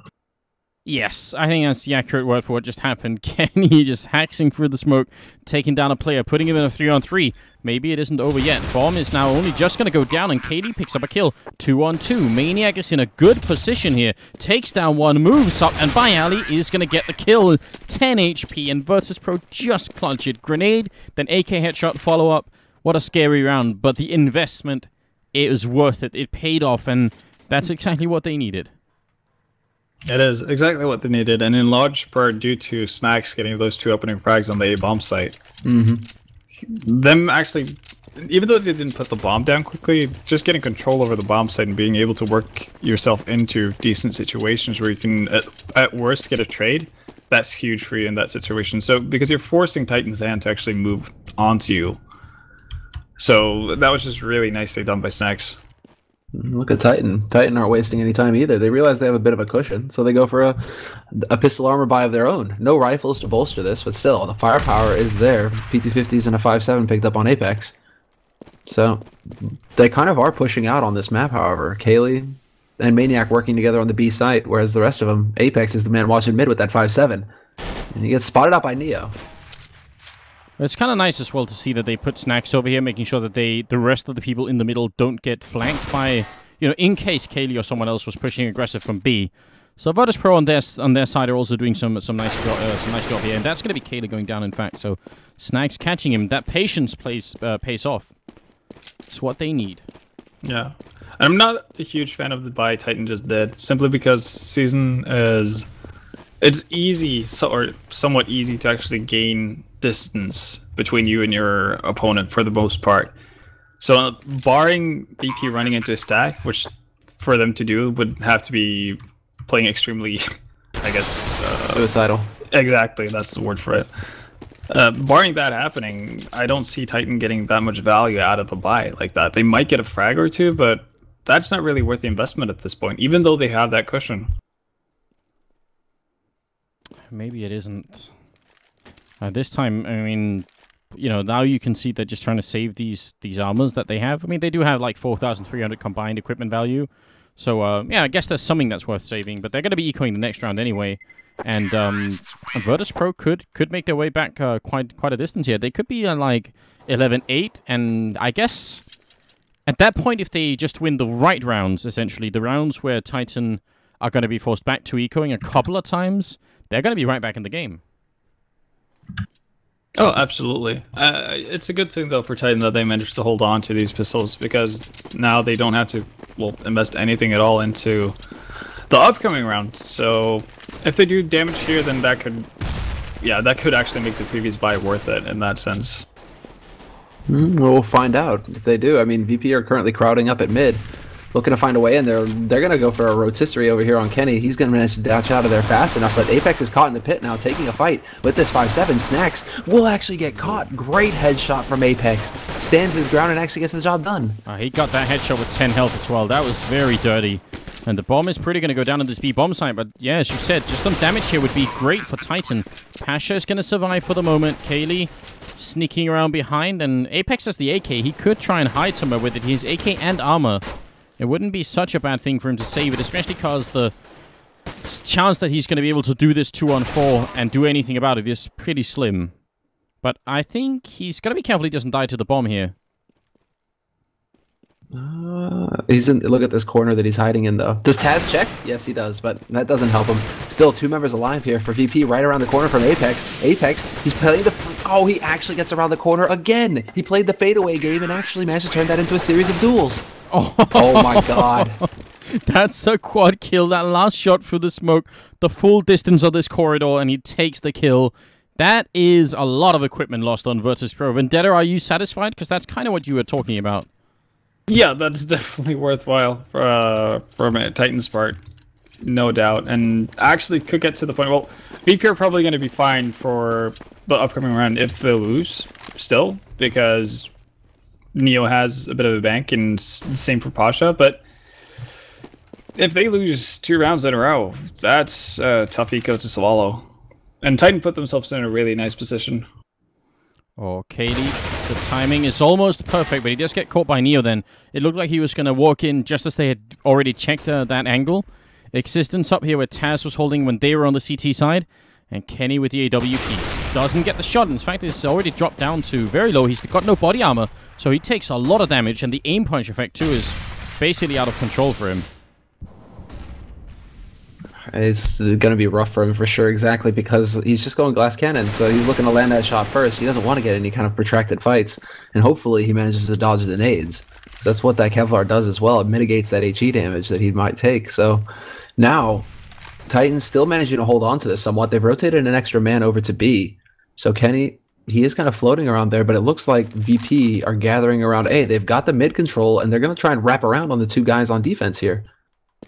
Yes, I think that's the accurate word for what just happened. Kenny just hacking through the smoke, taking down a player, putting him in a 3-on-3. Maybe it isn't over yet. Bomb is now only just going to go down, and KD picks up a kill. 2-on-2. Maniac is in a good position here. Takes down one, moves up, and Bialy is going to get the kill. 10 HP, and Virtus.pro just clutch it. Grenade, then AK headshot follow-up. What a scary round, but the investment, it was worth it. It paid off, and that's exactly what they needed. It is exactly what they needed, and in large part due to Snacks getting those 2 opening frags on the A bomb site. Them actually, even though they didn't put the bomb down quickly, just getting control over the bomb site and being able to work yourself into decent situations where you can, at worst, get a trade, that's huge for you in that situation. So, because you're forcing Titan's hand to actually move onto you. So that was just really nicely done by Snacks. Look at Titan. Titan aren't wasting any time either. They realize they have a bit of a cushion, so they go for a pistol armor buy of their own. No rifles to bolster this, but still, the firepower is there. P250s and a 5.7 picked up on Apex. So they kind of are pushing out on this map, however. Kaylee and Maniac working together on the B site, whereas the rest of them, Apex is the man watching mid with that 5.7. And he gets spotted out by Neo. It's kind of nice as well to see that they put Snacks over here, making sure that the rest of the people in the middle don't get flanked by, you know, in case Kaylee or someone else was pushing aggressive from B. So Virtus.pro on their side are also doing some nice job here, and that's going to be Kaylee going down, in fact. So Snacks catching him. That patience pays off. It's what they need. Yeah. I'm not a huge fan of the buy Titan just did, simply because Season is... It's easy, or somewhat easy, to actually gain distance between you and your opponent for the most part. So barring BP running into a stack, which for them to do would have to be playing extremely, I guess... suicidal. Exactly, that's the word for it. Barring that happening, I don't see Titan getting that much value out of the buy like that. They might get a frag or two, but that's not really worth the investment at this point, even though they have that cushion. Maybe it isn't. This time, I mean, you know, now you can see they're just trying to save these armors that they have. I mean, they do have like 4,300 combined equipment value. So, yeah, I guess there's something that's worth saving. But they're going to be ecoing the next round anyway. And Virtus.pro could make their way back quite a distance here. They could be like 11-8. And I guess at that point, if they just win the right rounds, essentially, the rounds where Titan are going to be forced back to ecoing a couple of times, they're going to be right back in the game. Oh, absolutely. It's a good thing, though, for Titan that they managed to hold on to these pistols, because now they don't have to, well, invest anything at all into the upcoming round. So if they do damage here, then that could, yeah, that could actually make the previous buy worth it in that sense. We'll find out if they do. I mean, VP are currently crowding up at mid, looking to find a way in there. They're going to go for a rotisserie over here on Kenny. He's going to manage to dash out of there fast enough, but Apex is caught in the pit now, taking a fight with this 5.7. Snacks will actually get caught. Great headshot from Apex. Stands his ground and actually gets the job done. He got that headshot with 10 health as well. That was very dirty. And the bomb is pretty going to go down on this B bomb site, but yeah, as you said, just some damage here would be great for Titan. Pasha is going to survive for the moment. Kaylee sneaking around behind, and Apex has the AK. He could try and hide somewhere with it. He has AK and armor. It wouldn't be such a bad thing for him to save it, especially because the chance that he's going to be able to do this 2-on-4 and do anything about it is pretty slim. But I think he's got to be careful he doesn't die to the bomb here. He's in. Look at this corner that he's hiding in, though. Does Taz check? Yes, he does, but that doesn't help him. Still, 2 members alive here for VP right around the corner from Apex. Apex, he's playing the... Oh, he actually gets around the corner again. He played the fadeaway game and actually managed to turn that into a series of duels. Oh my god. That's a quad kill. That last shot through the smoke, the full distance of this corridor, and he takes the kill. That is a lot of equipment lost on Virtus.pro. Vendetta, are you satisfied? Because that's kind of what you were talking about. Yeah, that's definitely worthwhile from Titan's part, no doubt. And actually could get to the point, well, VP are probably going to be fine for the upcoming round if they lose still, because Neo has a bit of a bank, and same for Pasha. But if they lose 2 rounds in a row, that's a tough eco to swallow. And Titan put themselves in a really nice position. Oh, Katie, the timing is almost perfect, but he does get caught by Neo then. It looked like he was going to walk in just as they had already checked that angle. Existence up here where Taz was holding when they were on the CT side. And Kenny with the AWP doesn't get the shot. In fact, it's already dropped down to very low. He's got no body armor, so he takes a lot of damage, and the aim punch effect, too, is basically out of control for him. It's going to be rough for him for sure, exactly, because he's just going glass cannon, so he's looking to land that shot first. He doesn't want to get any kind of protracted fights, and hopefully he manages to dodge the nades. So that's what that Kevlar does as well. It mitigates that HE damage that he might take. So now, Titan's still managing to hold on to this somewhat. They've rotated an extra man over to B. So Kenny, he is kind of floating around there, but it looks like VP are gathering around A. They've got the mid control, and they're going to try and wrap around on the 2 guys on defense here.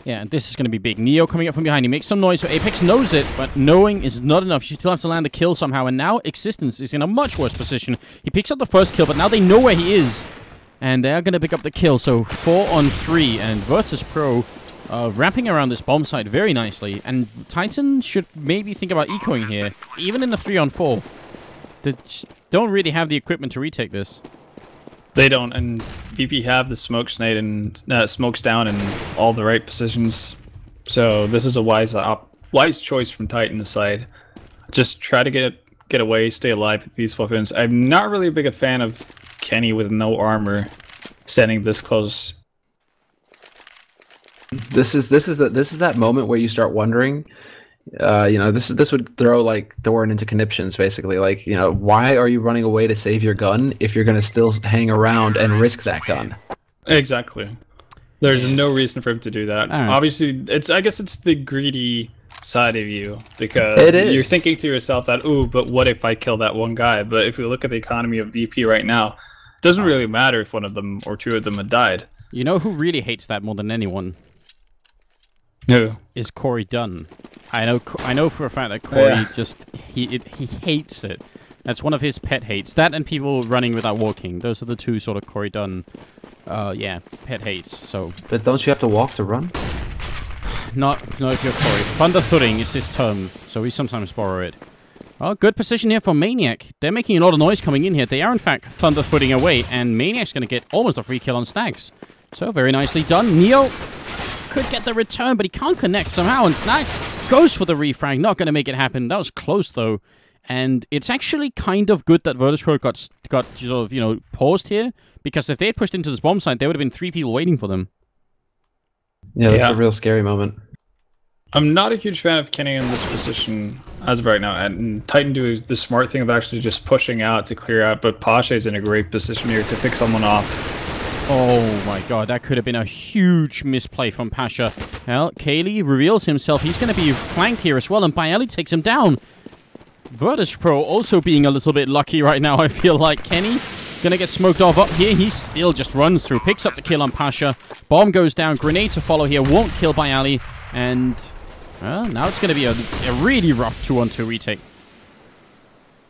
Yeah, and this is going to be big. Neo coming up from behind. He makes some noise, so Apex knows it, but knowing is not enough. She still has to land the kill somehow, and now Existence is in a much worse position. He picks up the first kill, but now they know where he is. And they are going to pick up the kill. So 4 on 3. And Virtus.pro wrapping around this bomb site very nicely. And Titan should maybe think about ecoing here. Even in the 3 on 4. They just don't really have the equipment to retake this. They don't. And VP have the smoke snade and smokes down in all the right positions. So this is a wise choice from Titan's side. Just try to get away, stay alive with these weapons. I'm not really a big fan of Kenny with no armor standing this close. This is that moment where you start wondering, you know, this would throw like Thorin into conniptions basically. Like, you know, why are you running away to save your gun if you're gonna still hang around and risk that gun? Exactly. There's no reason for him to do that. Obviously, I guess it's the greedy side of you, because you're thinking to yourself that, ooh, but what if I kill that one guy? But if we look at the economy of VP right now, it doesn't really matter if one of them or two of them had died. You know who really hates that more than anyone? Who? Is Corey Dunn. I know for a fact that Corey he hates it. That's one of his pet hates. That and people running without walking. Those are the two sort of Corey Dunn pet hates. So But don't you have to walk to run? Not if you're Corey. Thunderthooting is his term, so we sometimes borrow it. Well, good position here for Maniac. They're making a lot of noise coming in here. They are, in fact, Thunderfooting away, and Maniac's going to get almost a free kill on Snags. So, very nicely done. Neo could get the return, but he can't connect somehow, and Snags goes for the refrag. Not going to make it happen. That was close, though. And it's actually kind of good that Virtus.pro got sort of, you know, paused here, because if they had pushed into this bomb site, there would have been 3 people waiting for them. Yeah, that's a real scary moment. I'm not a huge fan of Kenny in this position as of right now, and Titan do the smart thing of actually just pushing out to clear out, but Pasha's in a great position here to pick someone off. Oh my god, that could have been a huge misplay from Pasha. Well, Kaylee reveals himself. He's going to be flanked here as well, and Baeli takes him down. Virtus.pro also being a little bit lucky right now, I feel like. Kenny gonna get smoked off up here. He still just runs through, picks up the kill on Pasha. Bomb goes down, grenade to follow here, won't kill Baeli, and well, now it's gonna be a really rough 2-on-2 retake.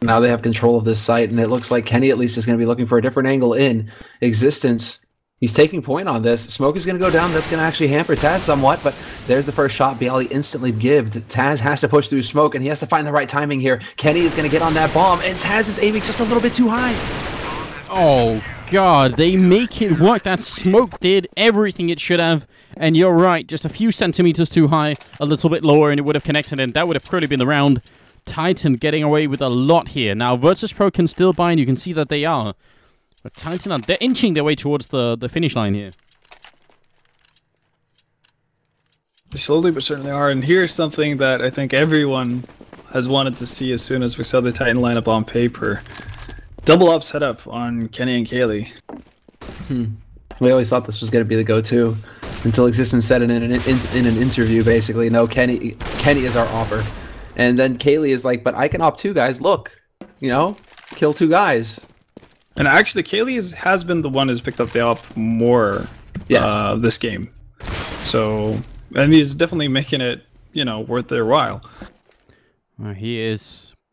Now they have control of this site, and it looks like Kenny at least is gonna be looking for a different angle in existence. He's taking point on this. Smoke is going to go down. That's going to actually hamper Taz somewhat, but there's the first shot. Baeli instantly gived. Taz has to push through Smoke, and he has to find the right timing here. Kenny is going to get on that bomb, and Taz is aiming just a little bit too high. Oh, God. They make it work. That Smoke did everything it should have, and you're right. Just a few centimeters too high, a little bit lower, and it would have connected, and that would have probably been the round. Titan getting away with a lot here. Now, Virtus.pro can still bind. You can see that they are. But Titan, they're inching their way towards the finish line here. Slowly but certainly are, and here's something that I think everyone has wanted to see as soon as we saw the Titan lineup on paper. Double up setup on Kenny and Kaylee. We always thought this was going to be the go-to until Existence said it in an interview, basically. No, Kenny is our offer. And then Kaylee is like, but I can op 2 guys. Look, you know, kill 2 guys. And actually, Kaylee has been the one who's picked up the op more this game. So, and he's definitely making it, you know, worth their while.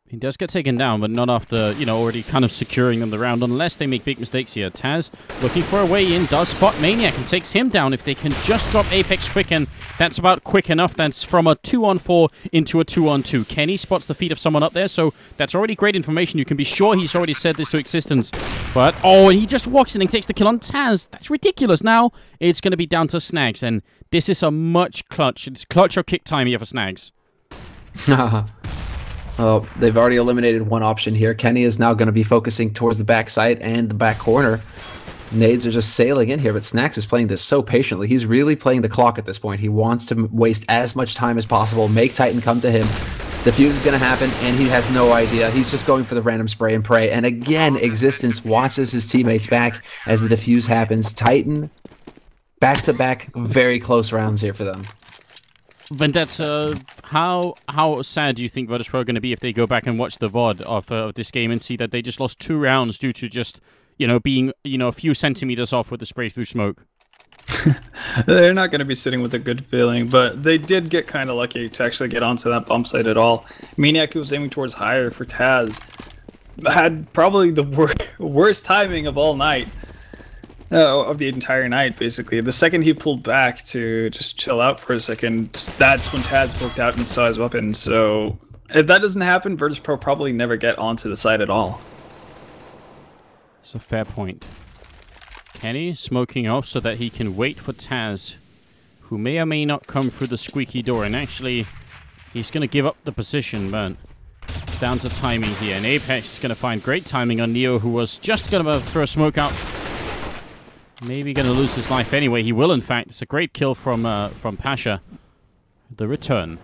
He does get taken down, but not after, you know, already kind of securing them the round, unless they make big mistakes here. Taz looking for a way in, does spot Maniac and takes him down. If they can just drop Apex quick, and that's about quick enough. That's from a 2-on-4 into a 2-on-2. Kenny spots the feet of someone up there, so that's already great information. You can be sure he's already said this to Existence. But, oh, and he just walks in and takes the kill on Taz. That's ridiculous. Now it's going to be down to Snags, and this is a much clutch. It's clutch or kick time here for Snags. Well, they've already eliminated one option here. Kenny is now going to be focusing towards the back side and the back corner. Nades are just sailing in here, but Snags is playing this so patiently. He's really playing the clock at this point. He wants to waste as much time as possible, make Titan come to him. The fuse is going to happen, and he has no idea. He's just going for the random spray and pray. And again, Existence watches his teammates back as the defuse happens. Titan, back-to-back, very close rounds here for them. Vendetta, how sad do you think Virtus.pro are going to be if they go back and watch the VOD of this game and see that they just lost 2 rounds due to just, you know, being, you know, a few centimeters off with the spray through Smoke? They're not going to be sitting with a good feeling, but they did get kind of lucky to actually get onto that bump site at all. Maniac, who was aiming towards higher for Taz, had probably the worst timing of all night. Of the entire night, basically. The second he pulled back to just chill out for a second, that's when Taz broke out and saw his weapon. So if that doesn't happen, Virtus.pro probably never get onto the side at all. That's a fair point. Kenny smoking off so that he can wait for Taz, who may or may not come through the squeaky door. And actually, he's going to give up the position, but it's down to timing here. And Apex is going to find great timing on Neo, who was just going to throw a smoke out. Maybe going to lose his life anyway. He will, in fact. It's a great kill from Pasha. The return.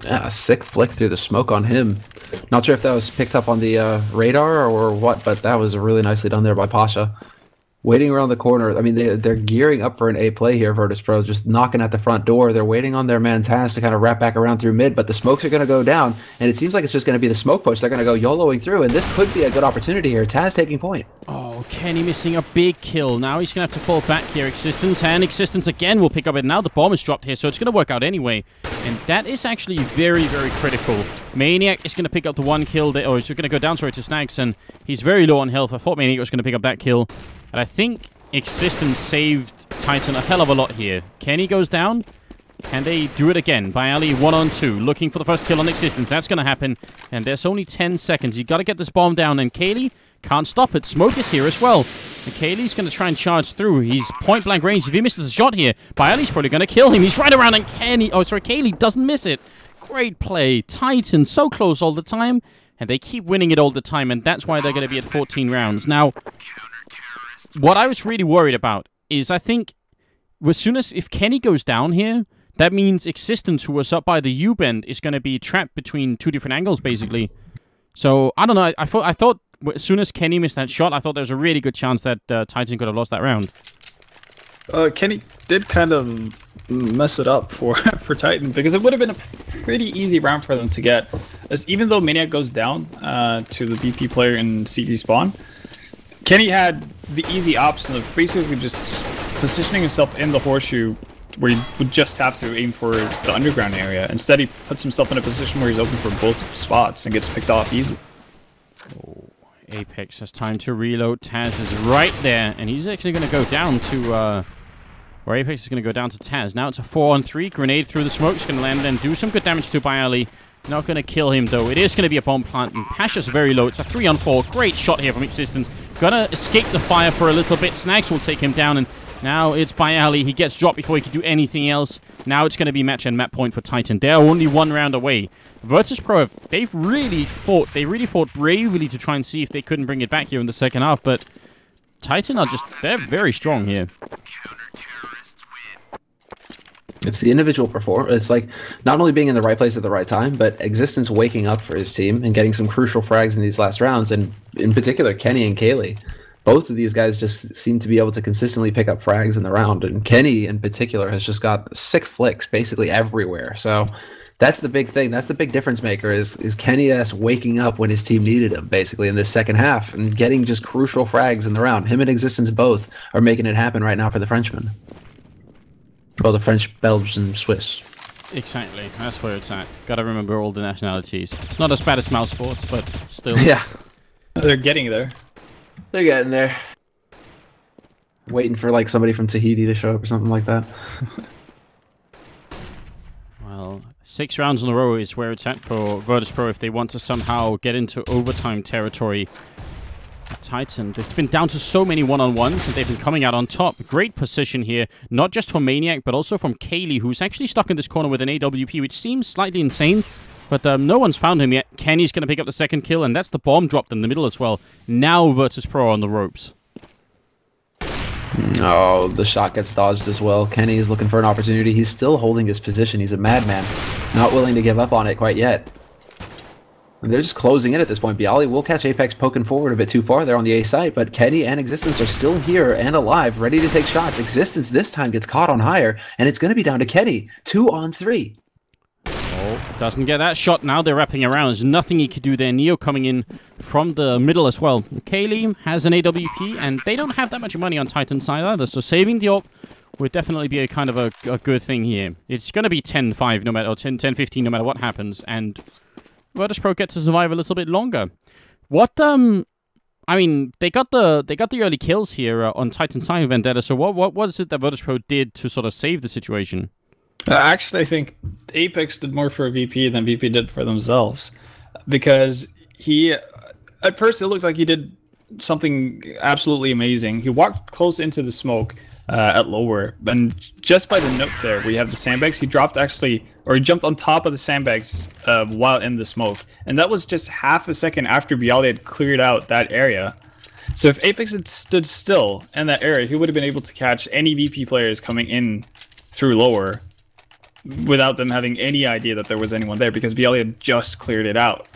Yeah, a sick flick through the smoke on him. Not sure if that was picked up on the radar or what, but that was really nicely done there by Pasha. Waiting around the corner. I mean, they're gearing up for an A play here, Virtus.pro, just knocking at the front door. They're waiting on their man Taz to kind of wrap back around through mid, but the smokes are going to go down, and it seems like it's just going to be the smoke push. They're going to go YOLOing through, and this could be a good opportunity here. Taz taking point. Oh, Kenny missing a big kill. Now he's going to have to fall back here. Existence, and Existence again will pick up it. Now the bomb is dropped here, so it's going to work out anyway. And that is actually very, very critical. Maniac is going to pick up the one kill there. Oh, he's going to go down, sorry, to Snags, and he's very low on health. I thought Maniac was going to pick up that kill. But I think Existence saved Titan a hell of a lot here. Kenny goes down. Can they do it again? Bialy 1-on-2, looking for the first kill on Existence. That's going to happen. And there's only 10 seconds. You've got to get this bomb down. And Kaylee can't stop it. Smoke is here as well. And Kaylee's going to try and charge through. He's point-blank range. If he misses the shot here, Bialy's probably going to kill him. He's right around, and Kaylee doesn't miss it. Great play. Titan so close all the time. And they keep winning it all the time. And that's why they're going to be at 14 rounds. Now, what I was really worried about is I think as soon as if Kenny goes down here, that means Existence, who was up by the U-bend, is going to be trapped between two different angles, basically. So, I don't know. I thought as soon as Kenny missed that shot, I thought there was a really good chance that Titan could have lost that round. Kenny did kind of mess it up for Titan, because it would have been a pretty easy round for them to get. As even though Maniac goes down to the BP player in CT spawn, Kenny had the easy option of basically just positioning himself in the horseshoe, where he would just have to aim for the underground area. Instead, he puts himself in a position where he's open for both spots and gets picked off easily. Oh, Apex has time to reload. Taz is right there, and he's actually going to go down to... where Apex is going to go down to Taz. Now it's a 4-on-3. Grenade through the smoke. It's going to land and do some good damage to Bialy. Not going to kill him, though. It is going to be a bomb plant, and Pasha's very low. It's a 3-on-4. Great shot here from Existence. Gonna escape the fire for a little bit. Snags will take him down, and now it's Bialy. He gets dropped before he can do anything else. Now it's going to be match and map point for Titan. They're only one round away. Virtus.pro, they've really fought. They really fought bravely to try and see if they couldn't bring it back here in the second half, but Titan are just, they're very strong here. It's the individual performance. It's like not only being in the right place at the right time, but Existence waking up for his team and getting some crucial frags in these last rounds. And in particular, Kenny and Kaylee. Both of these guys just seem to be able to consistently pick up frags in the round. And Kenny in particular has just got sick flicks basically everywhere. So that's the big thing. That's the big difference maker is Kenny S waking up when his team needed him basically in this second half and getting just crucial frags in the round. Him and Existence both are making it happen right now for the Frenchman. Well, the French, Belgian, Swiss. Exactly. That's where it's at. Gotta remember all the nationalities. It's not as bad as mouse sports, but still. Yeah. They're getting there. They're getting there. Waiting for like somebody from Tahiti to show up or something like that. Well, 6 rounds in a row is where it's at for Virtus.pro if they want to somehow get into overtime territory. Titan, they've been down to so many one-on-ones and they've been coming out on top. Great position here, not just from Maniac, but also from Kaylee, who's actually stuck in this corner with an AWP, which seems slightly insane, but no one's found him yet. Kenny's going to pick up the second kill, and that's the bomb dropped in the middle as well. Now Virtus.pro on the ropes. Oh, the shot gets dodged as well. Kenny is looking for an opportunity. He's still holding his position. He's a madman, not willing to give up on it quite yet. And they're just closing in at this point. Bialy will catch Apex poking forward a bit too far there on the A site, but Kenny and Existence are still here and alive, ready to take shots. Existence this time gets caught on higher, and it's going to be down to Kenny. 2-on-3. Oh, doesn't get that shot. Now they're wrapping around. There's nothing he could do there. Neo coming in from the middle as well. Kaylee has an AWP, and they don't have that much money on Titan's side either, so saving the AWP would definitely be a kind of a good thing here. It's going to be 10-5 no matter, or 10-15 no matter what happens, and Virtus.pro gets to survive a little bit longer. What I mean, they got the early kills here on Titan Time Vendetta. So what is it that Virtus.pro did to sort of save the situation? Actually, I think Apex did more for VP than VP did for themselves, because at first it looked like he did something absolutely amazing. He walked close into the smoke at lower, and just by the nook there, we have the sandbags. He jumped on top of the sandbags while in the smoke, and that was just half a second after Bialy had cleared out that area. So if Apex had stood still in that area, he would have been able to catch any VP players coming in through lower without them having any idea that there was anyone there, because Bialy had just cleared it out.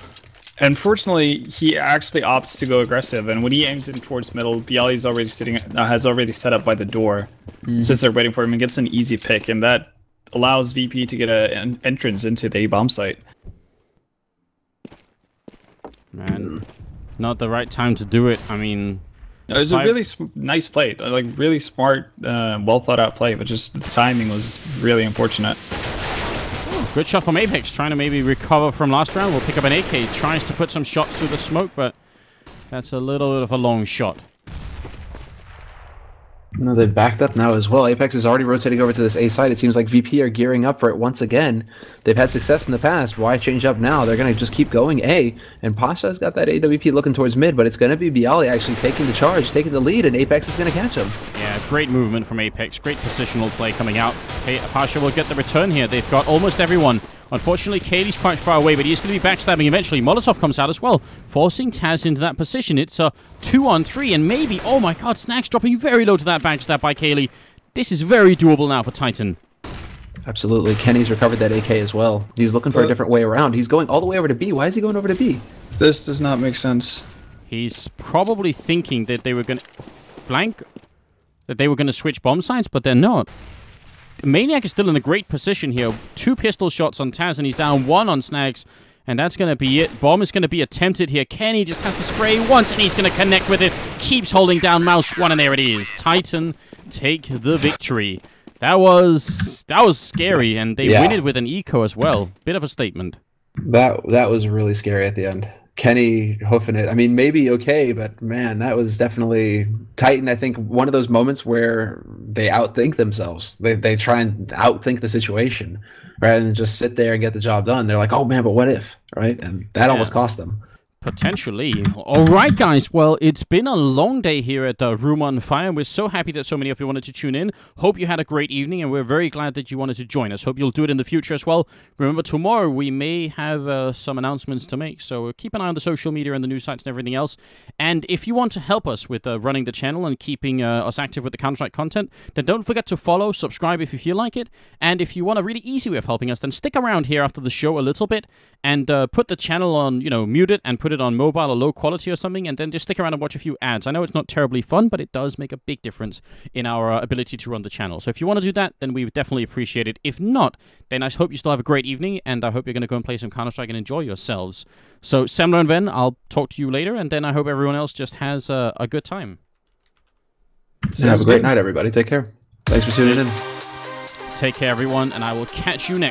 Unfortunately, he actually opts to go aggressive, and when he aims in towards middle, Bialy's already has already set up by the door, since they're waiting for him, and gets an easy pick, and that allows VP to get an entrance into the bomb site. Man, not the right time to do it. I mean, it was a really nice play, like really smart, well thought out play, but just the timing was really unfortunate. Good shot from Apex, trying to maybe recover from last round. We'll pick up an AK, tries to put some shots through the smoke, but that's a little bit of a long shot. No, they've backed up now as well. Apex is already rotating over to this A side. It seems like VP are gearing up for it once again. They've had success in the past. Why change up now? They're going to just keep going A. And Pasha's got that AWP looking towards mid, but it's going to be Bialy actually taking the charge, taking the lead, and Apex is going to catch him. Yeah, great movement from Apex. Great positional play coming out. Hey, Pasha will get the return here. They've got almost everyone. Unfortunately, Kaylee's quite far away, but he's going to be backstabbing eventually. Molotov comes out as well, forcing Taz into that position. It's a 2-on-3, and maybe, oh my god, Snags dropping very low to that backstab by Kaylee. This is very doable now for Titan. Absolutely. Kenny's recovered that AK as well. He's looking for a different way around. He's going all the way over to B. Why is he going over to B? This does not make sense. He's probably thinking that they were going to flank, that they were going to switch bomb sites, but they're not. Maniac is still in a great position here. 2 pistol shots on Taz, and he's down 1 on Snags. And that's going to be it. Bomb is going to be attempted here. Kenny just has to spray once, and he's going to connect with it. Keeps holding down Mouse 1, and there it is. Titan take the victory. That was scary, and they win it with an eco as well. Bit of a statement. That was really scary at the end. Kenny hoofing it. I mean, maybe okay, but man, that was definitely Titan. I think one of those moments where they outthink themselves. They try and outthink the situation rather than just sit there and get the job done. They're like, oh man, but what if, right? And that almost cost them. Potentially. All right, guys. Well, it's been a long day here at Room on Fire. We're so happy that so many of you wanted to tune in. Hope you had a great evening, and we're very glad that you wanted to join us. Hope you'll do it in the future as well. Remember, tomorrow we may have some announcements to make, so keep an eye on the social media and the news sites and everything else. And if you want to help us with running the channel and keeping us active with the Counter-Strike content, then don't forget to follow, subscribe if you feel like it. And if you want a really easy way of helping us, then stick around here after the show a little bit and put the channel on, mute it and put it on mobile or low quality or something, and then just stick around and watch a few ads. I know it's not terribly fun, but it does make a big difference in our ability to run the channel. So if you want to do that, then we would definitely appreciate it. If not, then I hope you still have a great evening, and I hope you're going to go and play some Counter-Strike and enjoy yourselves. So, Semler and Ven, I'll talk to you later, and then I hope everyone else just has a good time. Have a great night, everybody. Take care. Thanks for tuning in. Take care, everyone, and I will catch you next